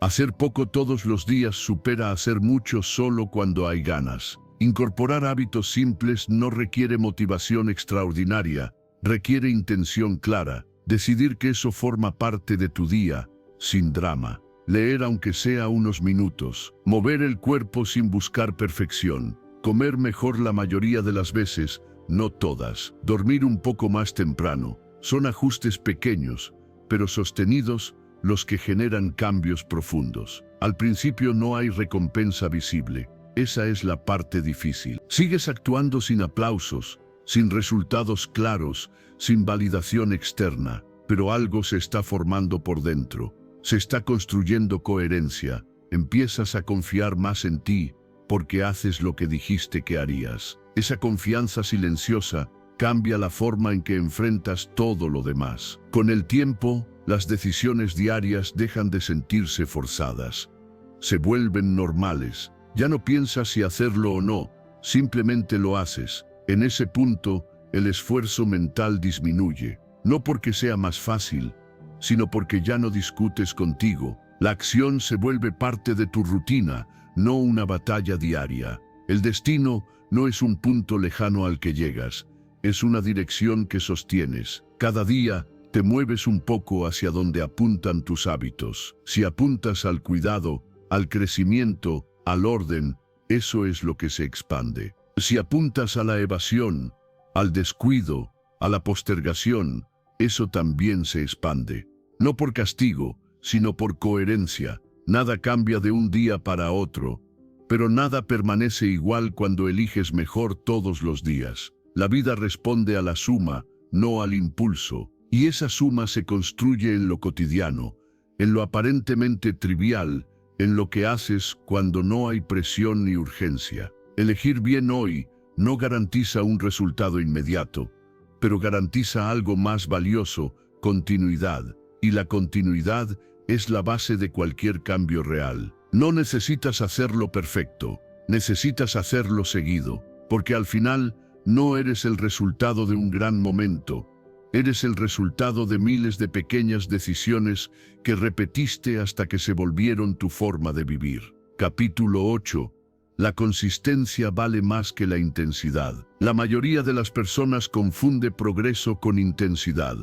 Hacer poco todos los días supera hacer mucho solo cuando hay ganas. Incorporar hábitos simples no requiere motivación extraordinaria, requiere intención clara. Decidir que eso forma parte de tu día, sin drama. Leer aunque sea unos minutos. Mover el cuerpo sin buscar perfección. Comer mejor la mayoría de las veces, no todas. Dormir un poco más temprano. Son ajustes pequeños, pero sostenidos, los que generan cambios profundos. Al principio no hay recompensa visible. Esa es la parte difícil. Sigues actuando sin aplausos, sin resultados claros, sin validación externa, pero algo se está formando por dentro. Se está construyendo coherencia. Empiezas a confiar más en ti, porque haces lo que dijiste que harías. Esa confianza silenciosa cambia la forma en que enfrentas todo lo demás. Con el tiempo, las decisiones diarias dejan de sentirse forzadas. Se vuelven normales. Ya no piensas si hacerlo o no, simplemente lo haces. En ese punto, el esfuerzo mental disminuye, no porque sea más fácil, sino porque ya no discutes contigo. La acción se vuelve parte de tu rutina, no una batalla diaria. El destino no es un punto lejano al que llegas, es una dirección que sostienes. Cada día te mueves un poco hacia donde apuntan tus hábitos. Si apuntas al cuidado, al crecimiento, al orden, eso es lo que se expande. Si apuntas a la evasión, al descuido, a la postergación, eso también se expande. No por castigo, sino por coherencia. Nada cambia de un día para otro, pero nada permanece igual cuando eliges mejor todos los días. La vida responde a la suma, no al impulso, y esa suma se construye en lo cotidiano, en lo aparentemente trivial, en lo que haces cuando no hay presión ni urgencia. Elegir bien hoy no garantiza un resultado inmediato, pero garantiza algo más valioso: continuidad. Y la continuidad es la base de cualquier cambio real. No necesitas hacerlo perfecto, necesitas hacerlo seguido, porque al final no eres el resultado de un gran momento, eres el resultado de miles de pequeñas decisiones que repetiste hasta que se volvieron tu forma de vivir. Capítulo 8. La consistencia vale más que la intensidad. La mayoría de las personas confunde progreso con intensidad.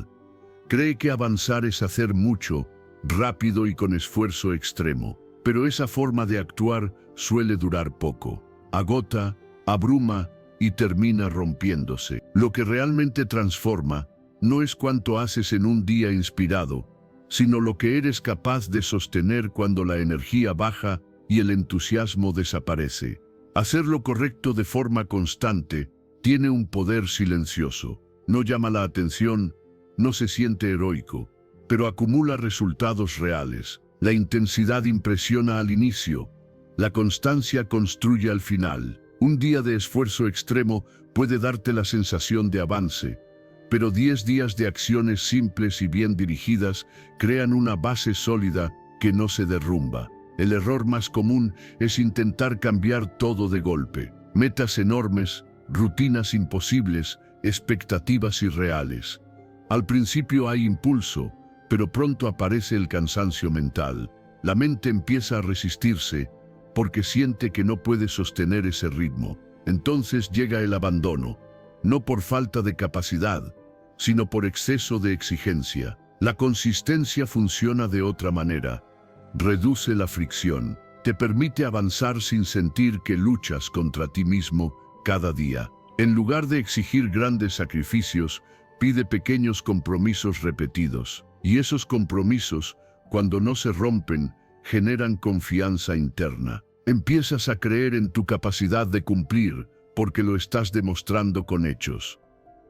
Cree que avanzar es hacer mucho, rápido y con esfuerzo extremo. Pero esa forma de actuar suele durar poco. Agota, abruma y termina rompiéndose. Lo que realmente transforma no es cuánto haces en un día inspirado, sino lo que eres capaz de sostener cuando la energía baja y el entusiasmo desaparece. Hacer lo correcto de forma constante tiene un poder silencioso. No llama la atención, no se siente heroico, pero acumula resultados reales. La intensidad impresiona al inicio, la constancia construye al final. Un día de esfuerzo extremo puede darte la sensación de avance, pero 10 días de acciones simples y bien dirigidas crean una base sólida que no se derrumba. El error más común es intentar cambiar todo de golpe. Metas enormes, rutinas imposibles, expectativas irreales. Al principio hay impulso, pero pronto aparece el cansancio mental. La mente empieza a resistirse porque siente que no puede sostener ese ritmo. Entonces llega el abandono, no por falta de capacidad, sino por exceso de exigencia. La consistencia funciona de otra manera. Reduce la fricción, te permite avanzar sin sentir que luchas contra ti mismo cada día. En lugar de exigir grandes sacrificios, pide pequeños compromisos repetidos. Y esos compromisos, cuando no se rompen, generan confianza interna. Empiezas a creer en tu capacidad de cumplir, porque lo estás demostrando con hechos.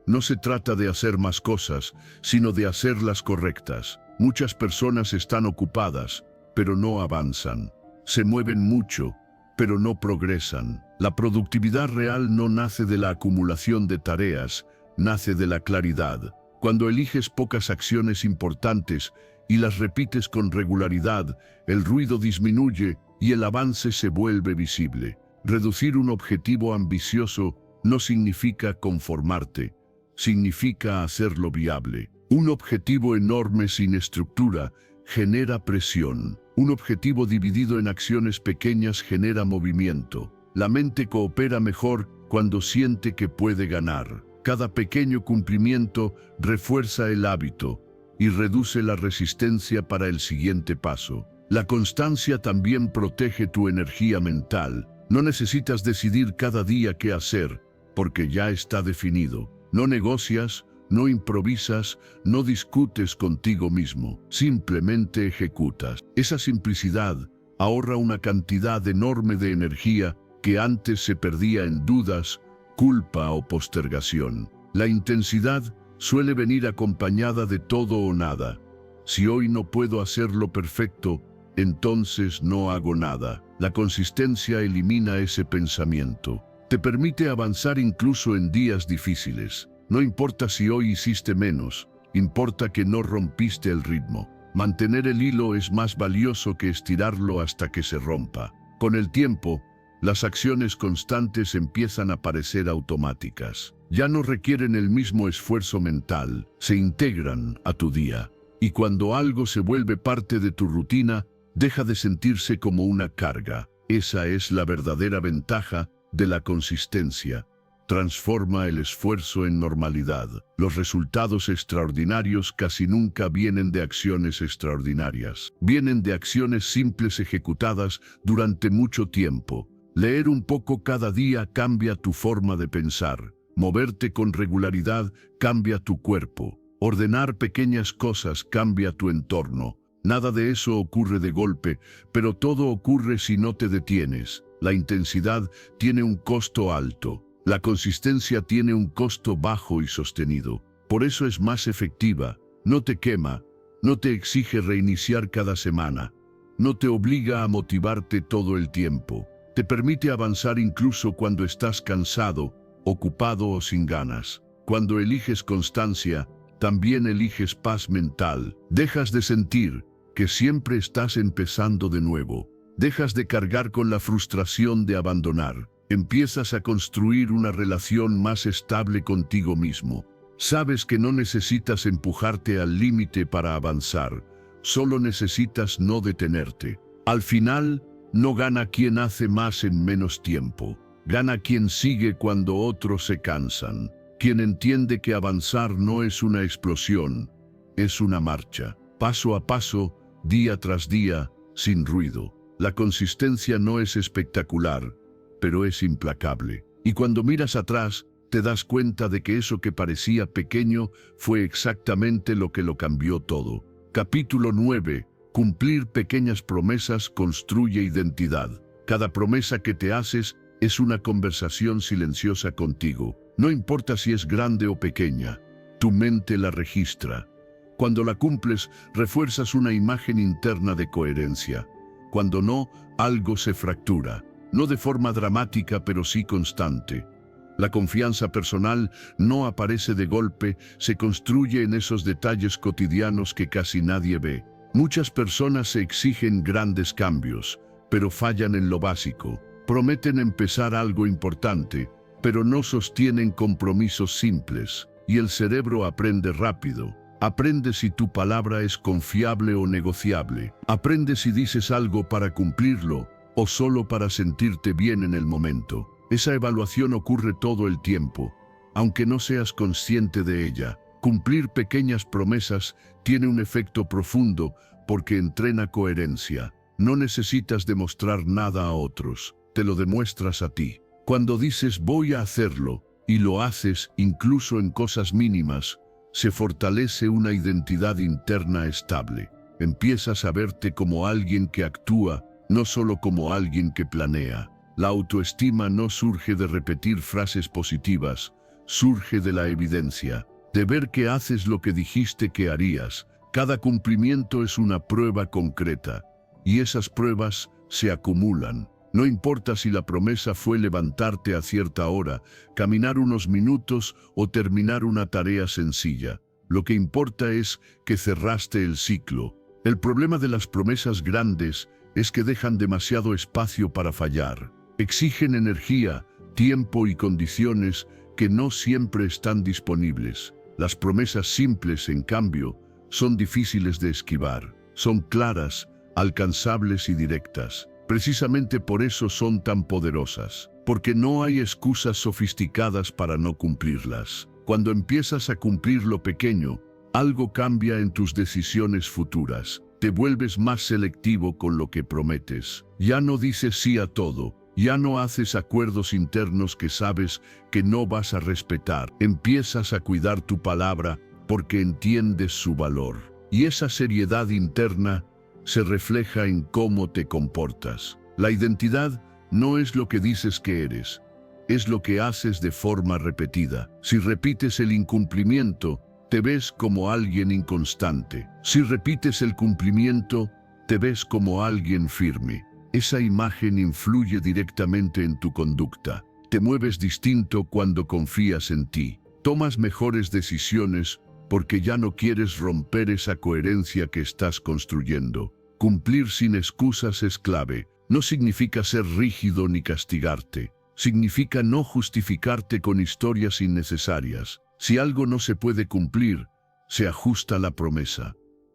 No se trata de hacer más cosas, sino de hacerlas correctas. Muchas personas están ocupadas, pero no avanzan. Se mueven mucho, pero no progresan. La productividad real no nace de la acumulación de tareas, nace de la claridad. Cuando eliges pocas acciones importantes y las repites con regularidad, el ruido disminuye y el avance se vuelve visible. Reducir un objetivo ambicioso no significa conformarte, significa hacerlo viable. Un objetivo enorme sin estructura genera presión. Un objetivo dividido en acciones pequeñas genera movimiento. La mente coopera mejor cuando siente que puede ganar. Cada pequeño cumplimiento refuerza el hábito y reduce la resistencia para el siguiente paso. La constancia también protege tu energía mental. No necesitas decidir cada día qué hacer, porque ya está definido. No negocias, no improvisas, no discutes contigo mismo. Simplemente ejecutas. Esa simplicidad ahorra una cantidad enorme de energía que antes se perdía en dudas, culpa o postergación. La intensidad suele venir acompañada de todo o nada. Si hoy no puedo hacerlo perfecto, entonces no hago nada. La consistencia elimina ese pensamiento. Te permite avanzar incluso en días difíciles. No importa si hoy hiciste menos, importa que no rompiste el ritmo. Mantener el hilo es más valioso que estirarlo hasta que se rompa. Con el tiempo, las acciones constantes empiezan a parecer automáticas. Ya no requieren el mismo esfuerzo mental, se integran a tu día. Y cuando algo se vuelve parte de tu rutina, deja de sentirse como una carga. Esa es la verdadera ventaja de la consistencia. Transforma el esfuerzo en normalidad. Los resultados extraordinarios casi nunca vienen de acciones extraordinarias. Vienen de acciones simples ejecutadas durante mucho tiempo. Leer un poco cada día cambia tu forma de pensar. Moverte con regularidad cambia tu cuerpo. Ordenar pequeñas cosas cambia tu entorno. Nada de eso ocurre de golpe, pero todo ocurre si no te detienes. La intensidad tiene un costo alto. La consistencia tiene un costo bajo y sostenido. Por eso es más efectiva. No te quema, no te exige reiniciar cada semana. No te obliga a motivarte todo el tiempo. Te permite avanzar incluso cuando estás cansado, ocupado o sin ganas. Cuando eliges constancia, también eliges paz mental. Dejas de sentir que siempre estás empezando de nuevo. Dejas de cargar con la frustración de abandonar. Empiezas a construir una relación más estable contigo mismo. Sabes que no necesitas empujarte al límite para avanzar, solo necesitas no detenerte. Al final, No gana quien hace más en menos tiempo. Gana quien sigue cuando otros se cansan. Quien entiende que avanzar no es una explosión, es una marcha. Paso a paso, día tras día, sin ruido. La consistencia no es espectacular, pero es implacable. Y cuando miras atrás, te das cuenta de que eso que parecía pequeño fue exactamente lo que lo cambió todo. Capítulo 9. Cumplir pequeñas promesas construye identidad. Cada promesa que te haces es una conversación silenciosa contigo. No importa si es grande o pequeña, tu mente la registra. Cuando la cumples, refuerzas una imagen interna de coherencia. Cuando no, algo se fractura. No de forma dramática, pero sí constante. La confianza personal no aparece de golpe, se construye en esos detalles cotidianos que casi nadie ve. Muchas personas se exigen grandes cambios, pero fallan en lo básico. Prometen empezar algo importante, pero no sostienen compromisos simples. Y el cerebro aprende rápido. Aprende si tu palabra es confiable o negociable. Aprende si dices algo para cumplirlo o solo para sentirte bien en el momento. Esa evaluación ocurre todo el tiempo, aunque no seas consciente de ella. Cumplir pequeñas promesas tiene un efecto profundo porque entrena coherencia. No necesitas demostrar nada a otros, te lo demuestras a ti. Cuando dices voy a hacerlo y lo haces incluso en cosas mínimas, se fortalece una identidad interna estable. Empiezas a verte como alguien que actúa, no solo como alguien que planea. La autoestima no surge de repetir frases positivas, surge de la evidencia, de ver que haces lo que dijiste que harías. Cada cumplimiento es una prueba concreta, y esas pruebas se acumulan. No importa si la promesa fue levantarte a cierta hora, caminar unos minutos o terminar una tarea sencilla. Lo que importa es que cerraste el ciclo. El problema de las promesas grandes es que dejan demasiado espacio para fallar. Exigen energía, tiempo y condiciones que no siempre están disponibles. Las promesas simples, en cambio, son difíciles de esquivar. Son claras, alcanzables y directas. Precisamente por eso son tan poderosas, porque no hay excusas sofisticadas para no cumplirlas. Cuando empiezas a cumplir lo pequeño, algo cambia en tus decisiones futuras. Te vuelves más selectivo con lo que prometes. Ya no dices sí a todo, ya no haces acuerdos internos que sabes que no vas a respetar. Empiezas a cuidar tu palabra porque entiendes su valor. Y esa seriedad interna se refleja en cómo te comportas. La identidad no es lo que dices que eres, es lo que haces de forma repetida. Si repites el incumplimiento, te ves como alguien inconstante. Si repites el cumplimiento, te ves como alguien firme. Esa imagen influye directamente en tu conducta. Te mueves distinto cuando confías en ti. Tomas mejores decisiones porque ya no quieres romper esa coherencia que estás construyendo. Cumplir sin excusas es clave. No significa ser rígido ni castigarte. Significa no justificarte con historias innecesarias. Si algo no se puede cumplir, se ajusta la promesa.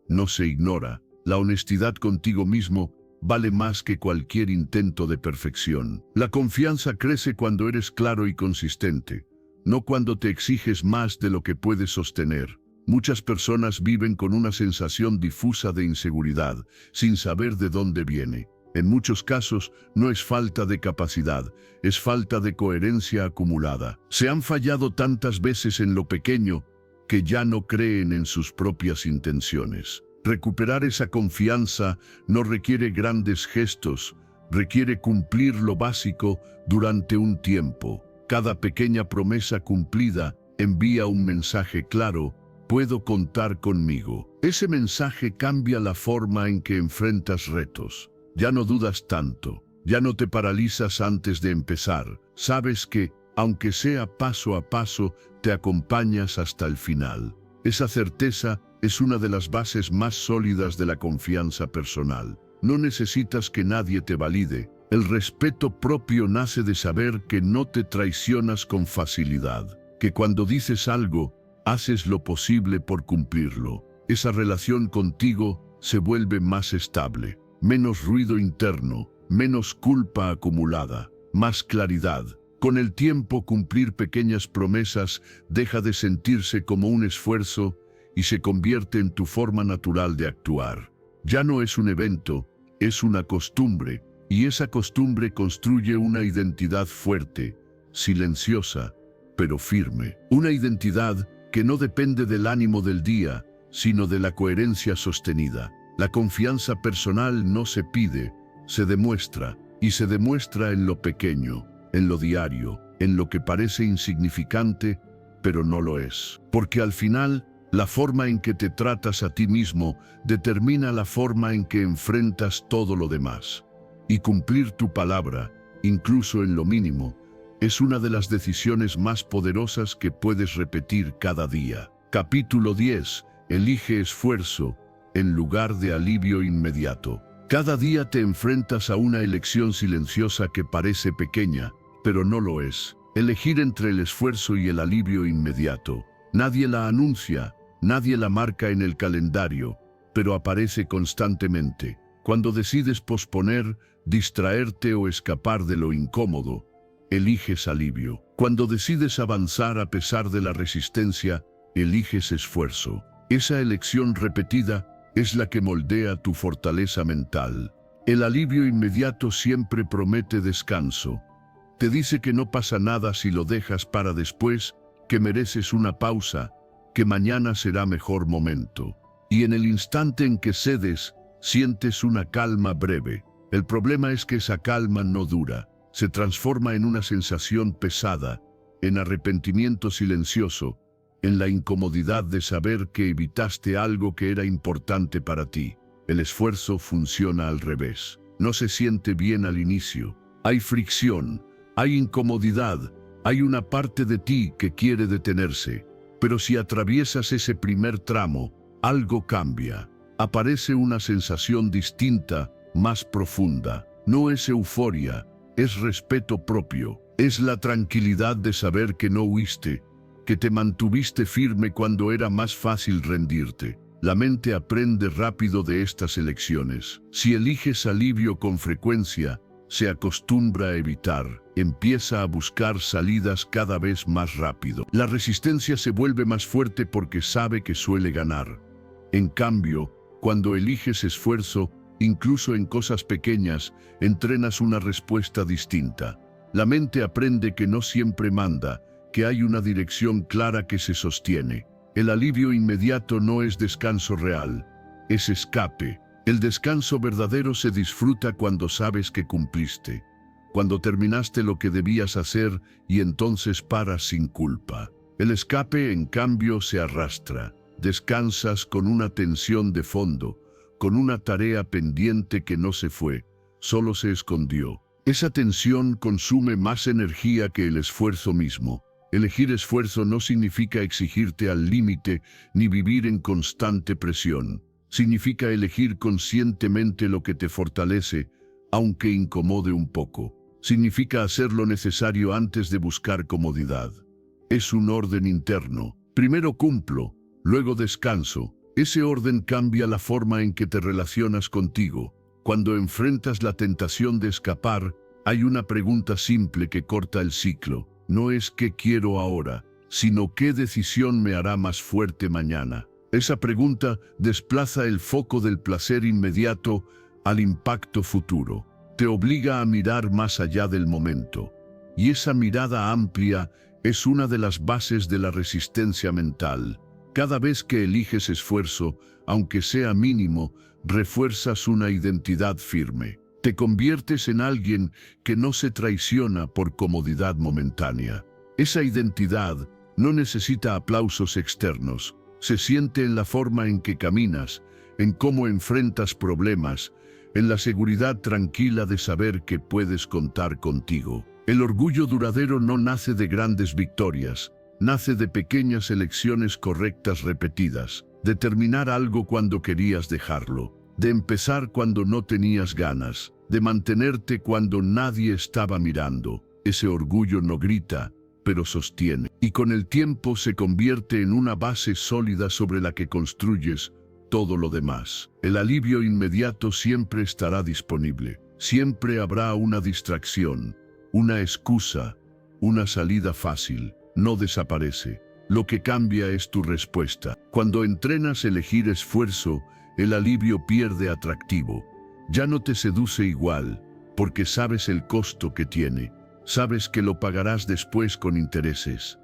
No se ignora. La honestidad contigo mismo vale más que cualquier intento de perfección. La confianza crece cuando eres claro y consistente, no cuando te exiges más de lo que puedes sostener. Muchas personas viven con una sensación difusa de inseguridad, sin saber de dónde viene. En muchos casos, no es falta de capacidad, es falta de coherencia acumulada. Se han fallado tantas veces en lo pequeño que ya no creen en sus propias intenciones. Recuperar esa confianza no requiere grandes gestos, requiere cumplir lo básico durante un tiempo. Cada pequeña promesa cumplida envía un mensaje claro: puedo contar conmigo. Ese mensaje cambia la forma en que enfrentas retos. Ya no dudas tanto, ya no te paralizas antes de empezar. Sabes que, aunque sea paso a paso, te acompañas hasta el final. Esa certeza es una de las bases más sólidas de la confianza personal. No necesitas que nadie te valide. El respeto propio nace de saber que no te traicionas con facilidad, que cuando dices algo, haces lo posible por cumplirlo. Esa relación contigo se vuelve más estable, menos ruido interno, menos culpa acumulada, más claridad. Con el tiempo, cumplir pequeñas promesas deja de sentirse como un esfuerzo y se convierte en tu forma natural de actuar. Ya no es un evento, es una costumbre, y esa costumbre construye una identidad fuerte, silenciosa, pero firme. Una identidad que no depende del ánimo del día, sino de la coherencia sostenida. La confianza personal no se pide, se demuestra, y se demuestra en lo pequeño, en lo diario, en lo que parece insignificante, pero no lo es. Porque al final, la forma en que te tratas a ti mismo determina la forma en que enfrentas todo lo demás. Y cumplir tu palabra, incluso en lo mínimo, es una de las decisiones más poderosas que puedes repetir cada día. Capítulo 10. Elige esfuerzo en lugar de alivio inmediato. Cada día te enfrentas a una elección silenciosa que parece pequeña, pero no lo es. Elegir entre el esfuerzo y el alivio inmediato. Nadie la anuncia, nadie la marca en el calendario, pero aparece constantemente. Cuando decides posponer, distraerte o escapar de lo incómodo, eliges alivio. Cuando decides avanzar a pesar de la resistencia, eliges esfuerzo. Esa elección repetida es la que moldea tu fortaleza mental. El alivio inmediato siempre promete descanso. Te dice que no pasa nada si lo dejas para después, que mereces una pausa, que mañana será mejor momento. Y en el instante en que cedes, sientes una calma breve. El problema es que esa calma no dura. Se transforma en una sensación pesada, en arrepentimiento silencioso, en la incomodidad de saber que evitaste algo que era importante para ti. El esfuerzo funciona al revés. No se siente bien al inicio. Hay fricción, hay incomodidad, hay una parte de ti que quiere detenerse. Pero si atraviesas ese primer tramo, algo cambia. Aparece una sensación distinta, más profunda. No es euforia, es respeto propio. Es la tranquilidad de saber que no huiste, que te mantuviste firme cuando era más fácil rendirte. La mente aprende rápido de estas elecciones. Si eliges alivio con frecuencia, se acostumbra a evitar, empieza a buscar salidas cada vez más rápido. La resistencia se vuelve más fuerte porque sabe que suele ganar. En cambio, cuando eliges esfuerzo, incluso en cosas pequeñas, entrenas una respuesta distinta. La mente aprende que no siempre manda, que hay una dirección clara que se sostiene. El alivio inmediato no es descanso real, es escape. El descanso verdadero se disfruta cuando sabes que cumpliste, cuando terminaste lo que debías hacer y entonces paras sin culpa. El escape, en cambio, se arrastra. Descansas con una tensión de fondo, con una tarea pendiente que no se fue, solo se escondió. Esa tensión consume más energía que el esfuerzo mismo. Elegir esfuerzo no significa exigirte al límite ni vivir en constante presión. Significa elegir conscientemente lo que te fortalece, aunque incomode un poco. Significa hacer lo necesario antes de buscar comodidad. Es un orden interno. Primero cumplo, luego descanso. Ese orden cambia la forma en que te relacionas contigo. Cuando enfrentas la tentación de escapar, hay una pregunta simple que corta el ciclo. No es qué quiero ahora, sino qué decisión me hará más fuerte mañana. Esa pregunta desplaza el foco del placer inmediato al impacto futuro. Te obliga a mirar más allá del momento. Y esa mirada amplia es una de las bases de la resistencia mental. Cada vez que eliges esfuerzo, aunque sea mínimo, refuerzas una identidad firme. Te conviertes en alguien que no se traiciona por comodidad momentánea. Esa identidad no necesita aplausos externos. Se siente en la forma en que caminas, en cómo enfrentas problemas, en la seguridad tranquila de saber que puedes contar contigo. El orgullo duradero no nace de grandes victorias, nace de pequeñas elecciones correctas repetidas, de terminar algo cuando querías dejarlo, de empezar cuando no tenías ganas, de mantenerte cuando nadie estaba mirando. Ese orgullo no grita, pero sostiene. Y con el tiempo se convierte en una base sólida sobre la que construyes todo lo demás. El alivio inmediato siempre estará disponible. Siempre habrá una distracción, una excusa, una salida fácil. No desaparece. Lo que cambia es tu respuesta. Cuando entrenas elegir esfuerzo, el alivio pierde atractivo. Ya no te seduce igual, porque sabes el costo que tiene. Sabes que lo pagarás después con intereses.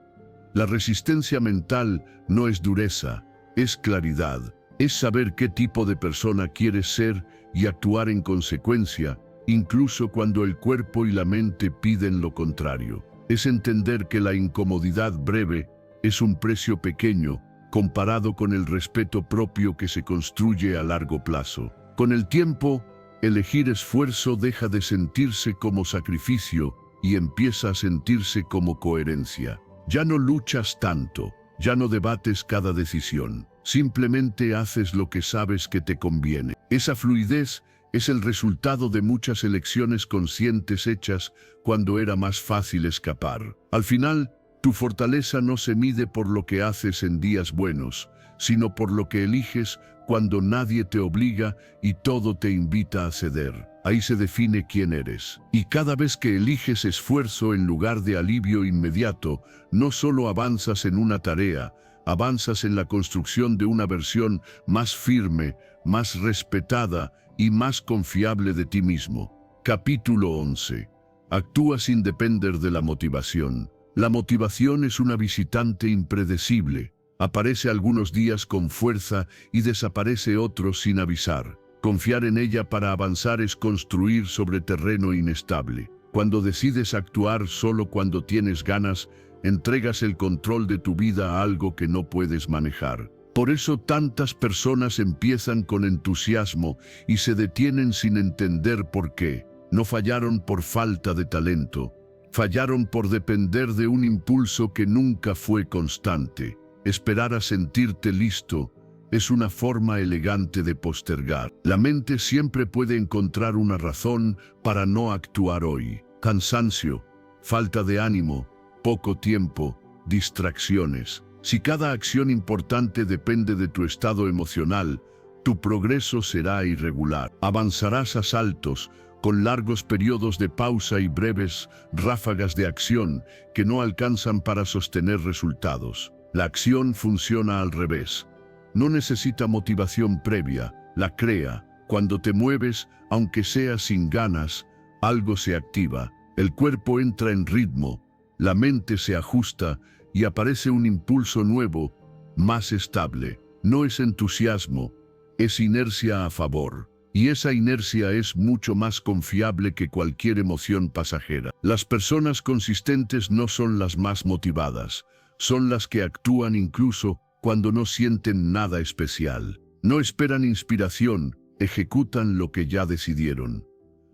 La resistencia mental no es dureza, es claridad. Es saber qué tipo de persona quieres ser y actuar en consecuencia, incluso cuando el cuerpo y la mente piden lo contrario. Es entender que la incomodidad breve es un precio pequeño comparado con el respeto propio que se construye a largo plazo. Con el tiempo, elegir esfuerzo deja de sentirse como sacrificio y empieza a sentirse como coherencia. Ya no luchas tanto, ya no debates cada decisión. Simplemente haces lo que sabes que te conviene. Esa fluidez es el resultado de muchas elecciones conscientes hechas cuando era más fácil escapar. Al final, tu fortaleza no se mide por lo que haces en días buenos, sino por lo que eliges cuando nadie te obliga y todo te invita a ceder. Ahí se define quién eres. Y cada vez que eliges esfuerzo en lugar de alivio inmediato, no solo avanzas en una tarea, avanzas en la construcción de una versión más firme, más respetada y más confiable de ti mismo. Capítulo 11. Actúa sin depender de la motivación. La motivación es una visitante impredecible. Aparece algunos días con fuerza y desaparece otros sin avisar. Confiar en ella para avanzar es construir sobre terreno inestable. Cuando decides actuar solo cuando tienes ganas, entregas el control de tu vida a algo que no puedes manejar. Por eso tantas personas empiezan con entusiasmo y se detienen sin entender por qué. No fallaron por falta de talento. Fallaron por depender de un impulso que nunca fue constante. Esperar a sentirte listo es una forma elegante de postergar. La mente siempre puede encontrar una razón para no actuar hoy. Cansancio, falta de ánimo, poco tiempo, distracciones. Si cada acción importante depende de tu estado emocional, tu progreso será irregular. Avanzarás a saltos, con largos periodos de pausa y breves ráfagas de acción que no alcanzan para sostener resultados. La acción funciona al revés. No necesita motivación previa, la crea. Cuando te mueves, aunque sea sin ganas, algo se activa. El cuerpo entra en ritmo, la mente se ajusta y aparece un impulso nuevo, más estable. No es entusiasmo, es inercia a favor. Y esa inercia es mucho más confiable que cualquier emoción pasajera. Las personas consistentes no son las más motivadas, son las que actúan incluso cuando no sienten nada especial. No esperan inspiración, ejecutan lo que ya decidieron.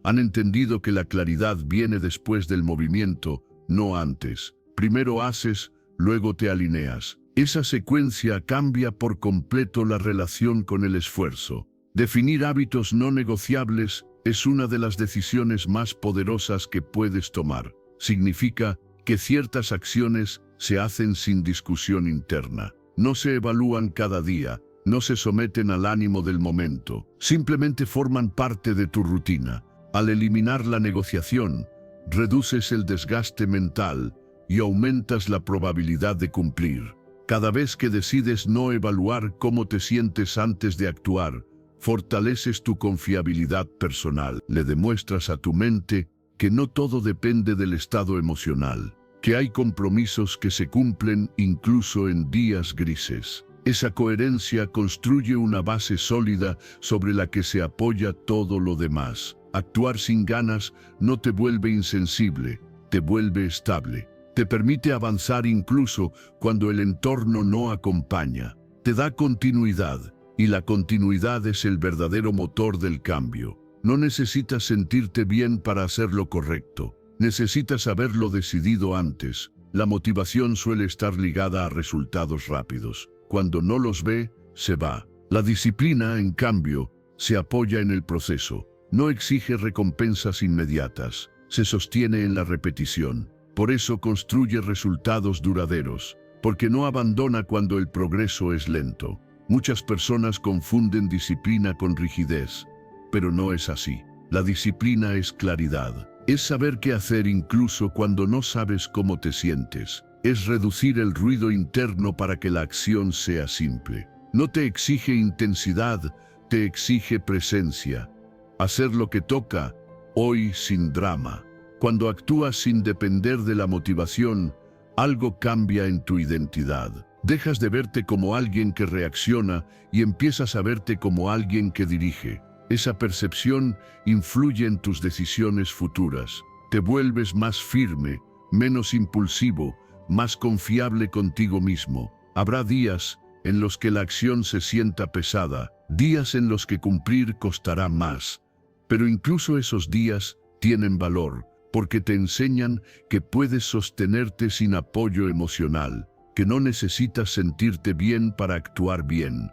Han entendido que la claridad viene después del movimiento, no antes. Primero haces, luego te alineas. Esa secuencia cambia por completo la relación con el esfuerzo. Definir hábitos no negociables es una de las decisiones más poderosas que puedes tomar. Significa que ciertas acciones se hacen sin discusión interna. No se evalúan cada día, no se someten al ánimo del momento. Simplemente forman parte de tu rutina. Al eliminar la negociación, reduces el desgaste mental y aumentas la probabilidad de cumplir. Cada vez que decides no evaluar cómo te sientes antes de actuar, fortaleces tu confiabilidad personal. Le demuestras a tu mente que no todo depende del estado emocional, que hay compromisos que se cumplen incluso en días grises. Esa coherencia construye una base sólida sobre la que se apoya todo lo demás. Actuar sin ganas no te vuelve insensible, te vuelve estable. Te permite avanzar incluso cuando el entorno no acompaña. Te da continuidad, y la continuidad es el verdadero motor del cambio. No necesitas sentirte bien para hacer lo correcto. Necesitas haberlo decidido antes. La motivación suele estar ligada a resultados rápidos. Cuando no los ve, se va. La disciplina, en cambio, se apoya en el proceso. No exige recompensas inmediatas. Se sostiene en la repetición. Por eso construye resultados duraderos, porque no abandona cuando el progreso es lento. Muchas personas confunden disciplina con rigidez, pero no es así. La disciplina es claridad. Es saber qué hacer incluso cuando no sabes cómo te sientes. Es reducir el ruido interno para que la acción sea simple. No te exige intensidad, te exige presencia. Hacer lo que toca, hoy sin drama. Cuando actúas sin depender de la motivación, algo cambia en tu identidad. Dejas de verte como alguien que reacciona y empiezas a verte como alguien que dirige. Esa percepción influye en tus decisiones futuras. Te vuelves más firme, menos impulsivo, más confiable contigo mismo. Habrá días en los que la acción se sienta pesada, días en los que cumplir costará más. Pero incluso esos días tienen valor, porque te enseñan que puedes sostenerte sin apoyo emocional, que no necesitas sentirte bien para actuar bien.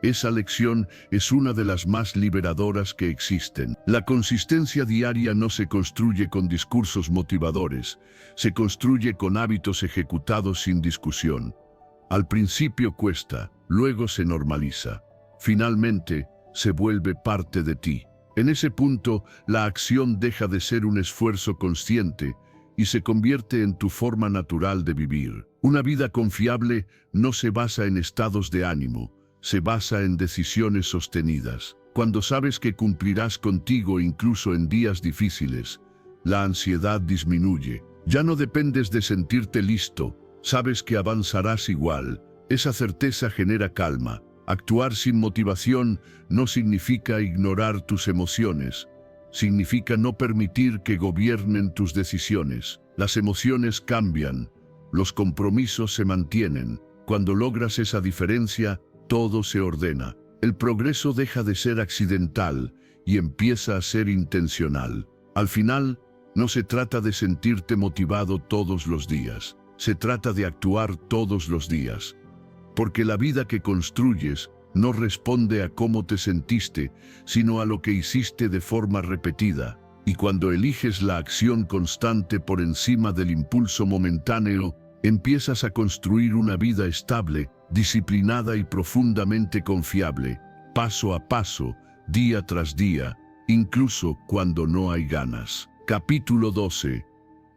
Esa lección es una de las más liberadoras que existen. La consistencia diaria no se construye con discursos motivadores, se construye con hábitos ejecutados sin discusión. Al principio cuesta, luego se normaliza. Finalmente, se vuelve parte de ti. En ese punto, la acción deja de ser un esfuerzo consciente y se convierte en tu forma natural de vivir. Una vida confiable no se basa en estados de ánimo, se basa en decisiones sostenidas. Cuando sabes que cumplirás contigo incluso en días difíciles, la ansiedad disminuye. Ya no dependes de sentirte listo, sabes que avanzarás igual. Esa certeza genera calma. Actuar sin motivación no significa ignorar tus emociones, significa no permitir que gobiernen tus decisiones. Las emociones cambian, los compromisos se mantienen. Cuando logras esa diferencia, todo se ordena. El progreso deja de ser accidental y empieza a ser intencional. Al final, no se trata de sentirte motivado todos los días, se trata de actuar todos los días. Porque la vida que construyes no responde a cómo te sentiste, sino a lo que hiciste de forma repetida. Y cuando eliges la acción constante por encima del impulso momentáneo, empiezas a construir una vida estable, disciplinada y profundamente confiable, paso a paso, día tras día, incluso cuando no hay ganas. Capítulo 12.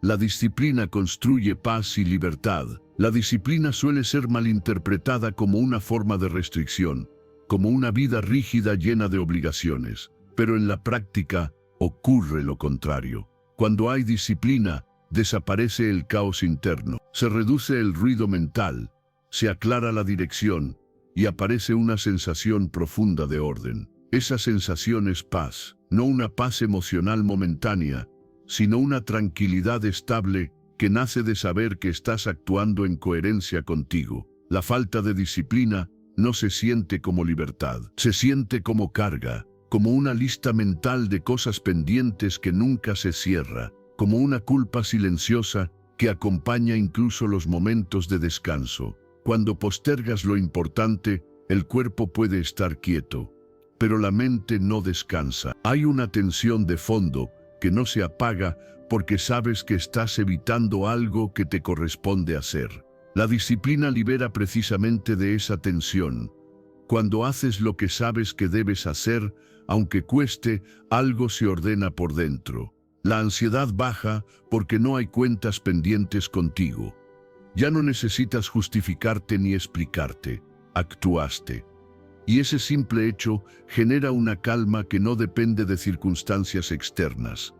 La disciplina construye paz y libertad. La disciplina suele ser malinterpretada como una forma de restricción, como una vida rígida llena de obligaciones. Pero en la práctica ocurre lo contrario. Cuando hay disciplina, desaparece el caos interno, se reduce el ruido mental, se aclara la dirección y aparece una sensación profunda de orden. Esa sensación es paz, no una paz emocional momentánea, sino una tranquilidad estable que nace de saber que estás actuando en coherencia contigo. La falta de disciplina no se siente como libertad, se siente como carga, como una lista mental de cosas pendientes que nunca se cierra, como una culpa silenciosa que acompaña incluso los momentos de descanso. Cuando postergas lo importante, el cuerpo puede estar quieto, pero la mente no descansa. Hay una tensión de fondo que no se apaga porque sabes que estás evitando algo que te corresponde hacer. La disciplina libera precisamente de esa tensión. Cuando haces lo que sabes que debes hacer, aunque cueste, algo se ordena por dentro. La ansiedad baja porque no hay cuentas pendientes contigo. Ya no necesitas justificarte ni explicarte, actuaste. Y ese simple hecho genera una calma que no depende de circunstancias externas.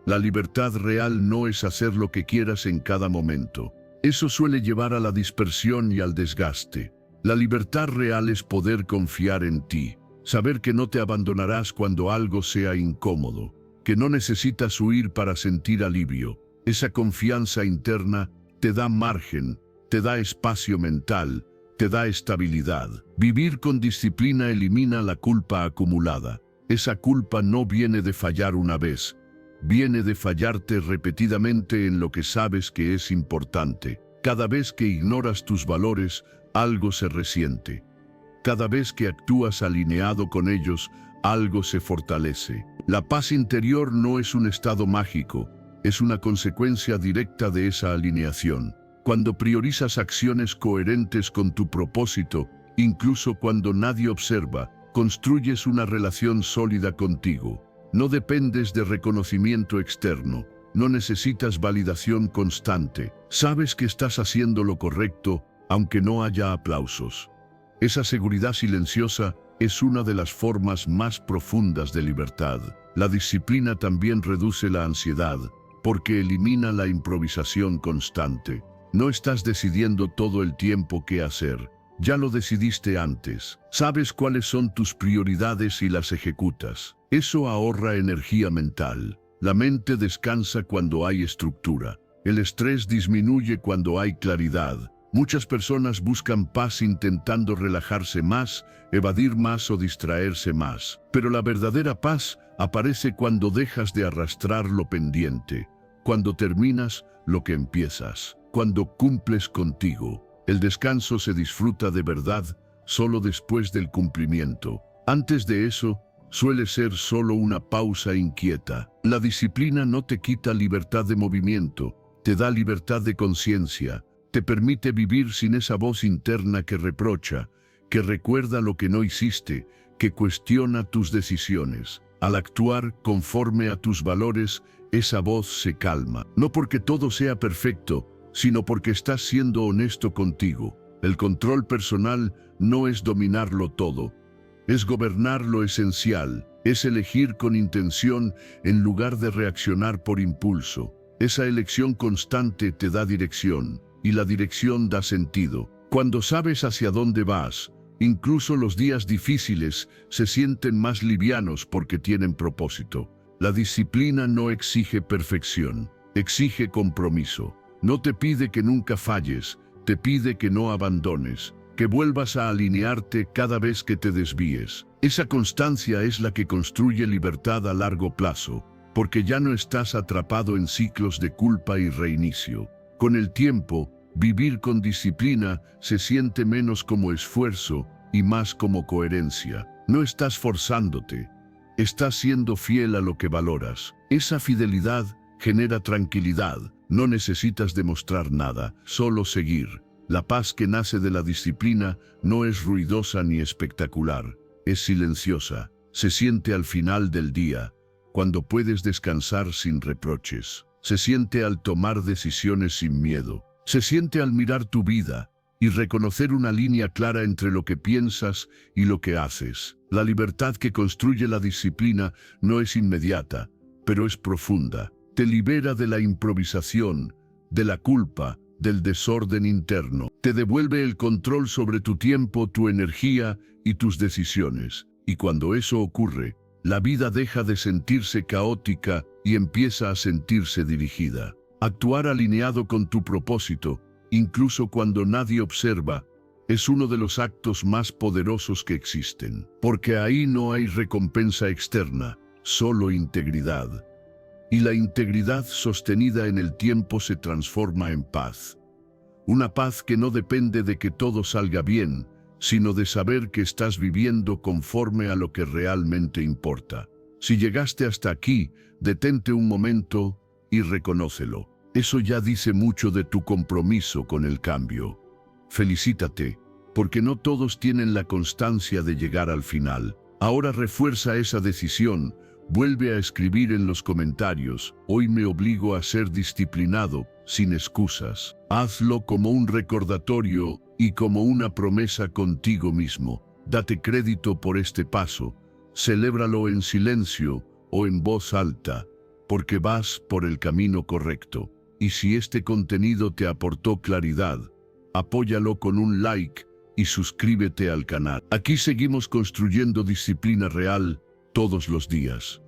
La libertad real no es hacer lo que quieras en cada momento. Eso suele llevar a la dispersión y al desgaste. La libertad real es poder confiar en ti, saber que no te abandonarás cuando algo sea incómodo, que no necesitas huir para sentir alivio. Esa confianza interna te da margen, te da espacio mental, te da estabilidad. Vivir con disciplina elimina la culpa acumulada. Esa culpa no viene de fallar una vez, viene de fallarte repetidamente en lo que sabes que es importante. Cada vez que ignoras tus valores, algo se resiente. Cada vez que actúas alineado con ellos, algo se fortalece. La paz interior no es un estado mágico, es una consecuencia directa de esa alineación. Cuando priorizas acciones coherentes con tu propósito, incluso cuando nadie observa, construyes una relación sólida contigo. No dependes de reconocimiento externo. No necesitas validación constante. Sabes que estás haciendo lo correcto, aunque no haya aplausos. Esa seguridad silenciosa es una de las formas más profundas de libertad. La disciplina también reduce la ansiedad, porque elimina la improvisación constante. No estás decidiendo todo el tiempo qué hacer. Ya lo decidiste antes. Sabes cuáles son tus prioridades y las ejecutas. Eso ahorra energía mental. La mente descansa cuando hay estructura. El estrés disminuye cuando hay claridad. Muchas personas buscan paz intentando relajarse más, evadir más o distraerse más. Pero la verdadera paz aparece cuando dejas de arrastrar lo pendiente, cuando terminas lo que empiezas, cuando cumples contigo. El descanso se disfruta de verdad solo después del cumplimiento. Antes de eso, suele ser solo una pausa inquieta. La disciplina no te quita libertad de movimiento, te da libertad de conciencia, te permite vivir sin esa voz interna que reprocha, que recuerda lo que no hiciste, que cuestiona tus decisiones. Al actuar conforme a tus valores, esa voz se calma. No porque todo sea perfecto, sino porque estás siendo honesto contigo. El control personal no es dominarlo todo, es gobernar lo esencial, es elegir con intención en lugar de reaccionar por impulso. Esa elección constante te da dirección, y la dirección da sentido. Cuando sabes hacia dónde vas, incluso los días difíciles se sienten más livianos porque tienen propósito. La disciplina no exige perfección, exige compromiso. No te pide que nunca falles, te pide que no abandones, que vuelvas a alinearte cada vez que te desvíes. Esa constancia es la que construye libertad a largo plazo, porque ya no estás atrapado en ciclos de culpa y reinicio. Con el tiempo, vivir con disciplina se siente menos como esfuerzo y más como coherencia. No estás forzándote, estás siendo fiel a lo que valoras. Esa fidelidad genera tranquilidad. No necesitas demostrar nada, solo seguir. La paz que nace de la disciplina no es ruidosa ni espectacular, es silenciosa. Se siente al final del día, cuando puedes descansar sin reproches. Se siente al tomar decisiones sin miedo. Se siente al mirar tu vida y reconocer una línea clara entre lo que piensas y lo que haces. La libertad que construye la disciplina no es inmediata, pero es profunda. Te libera de la improvisación, de la culpa, del desorden interno. Te devuelve el control sobre tu tiempo, tu energía y tus decisiones. Y cuando eso ocurre, la vida deja de sentirse caótica y empieza a sentirse dirigida. Actuar alineado con tu propósito, incluso cuando nadie observa, es uno de los actos más poderosos que existen. Porque ahí no hay recompensa externa, solo integridad. Y la integridad sostenida en el tiempo se transforma en paz. Una paz que no depende de que todo salga bien, sino de saber que estás viviendo conforme a lo que realmente importa. Si llegaste hasta aquí, detente un momento y reconócelo. Eso ya dice mucho de tu compromiso con el cambio. Felicítate, porque no todos tienen la constancia de llegar al final. Ahora refuerza esa decisión. Vuelve a escribir en los comentarios: hoy me obligo a ser disciplinado, sin excusas. Hazlo como un recordatorio y como una promesa contigo mismo. Date crédito por este paso. Celébralo en silencio o en voz alta, porque vas por el camino correcto. Y si este contenido te aportó claridad, apóyalo con un like y suscríbete al canal. Aquí seguimos construyendo disciplina real todos los días.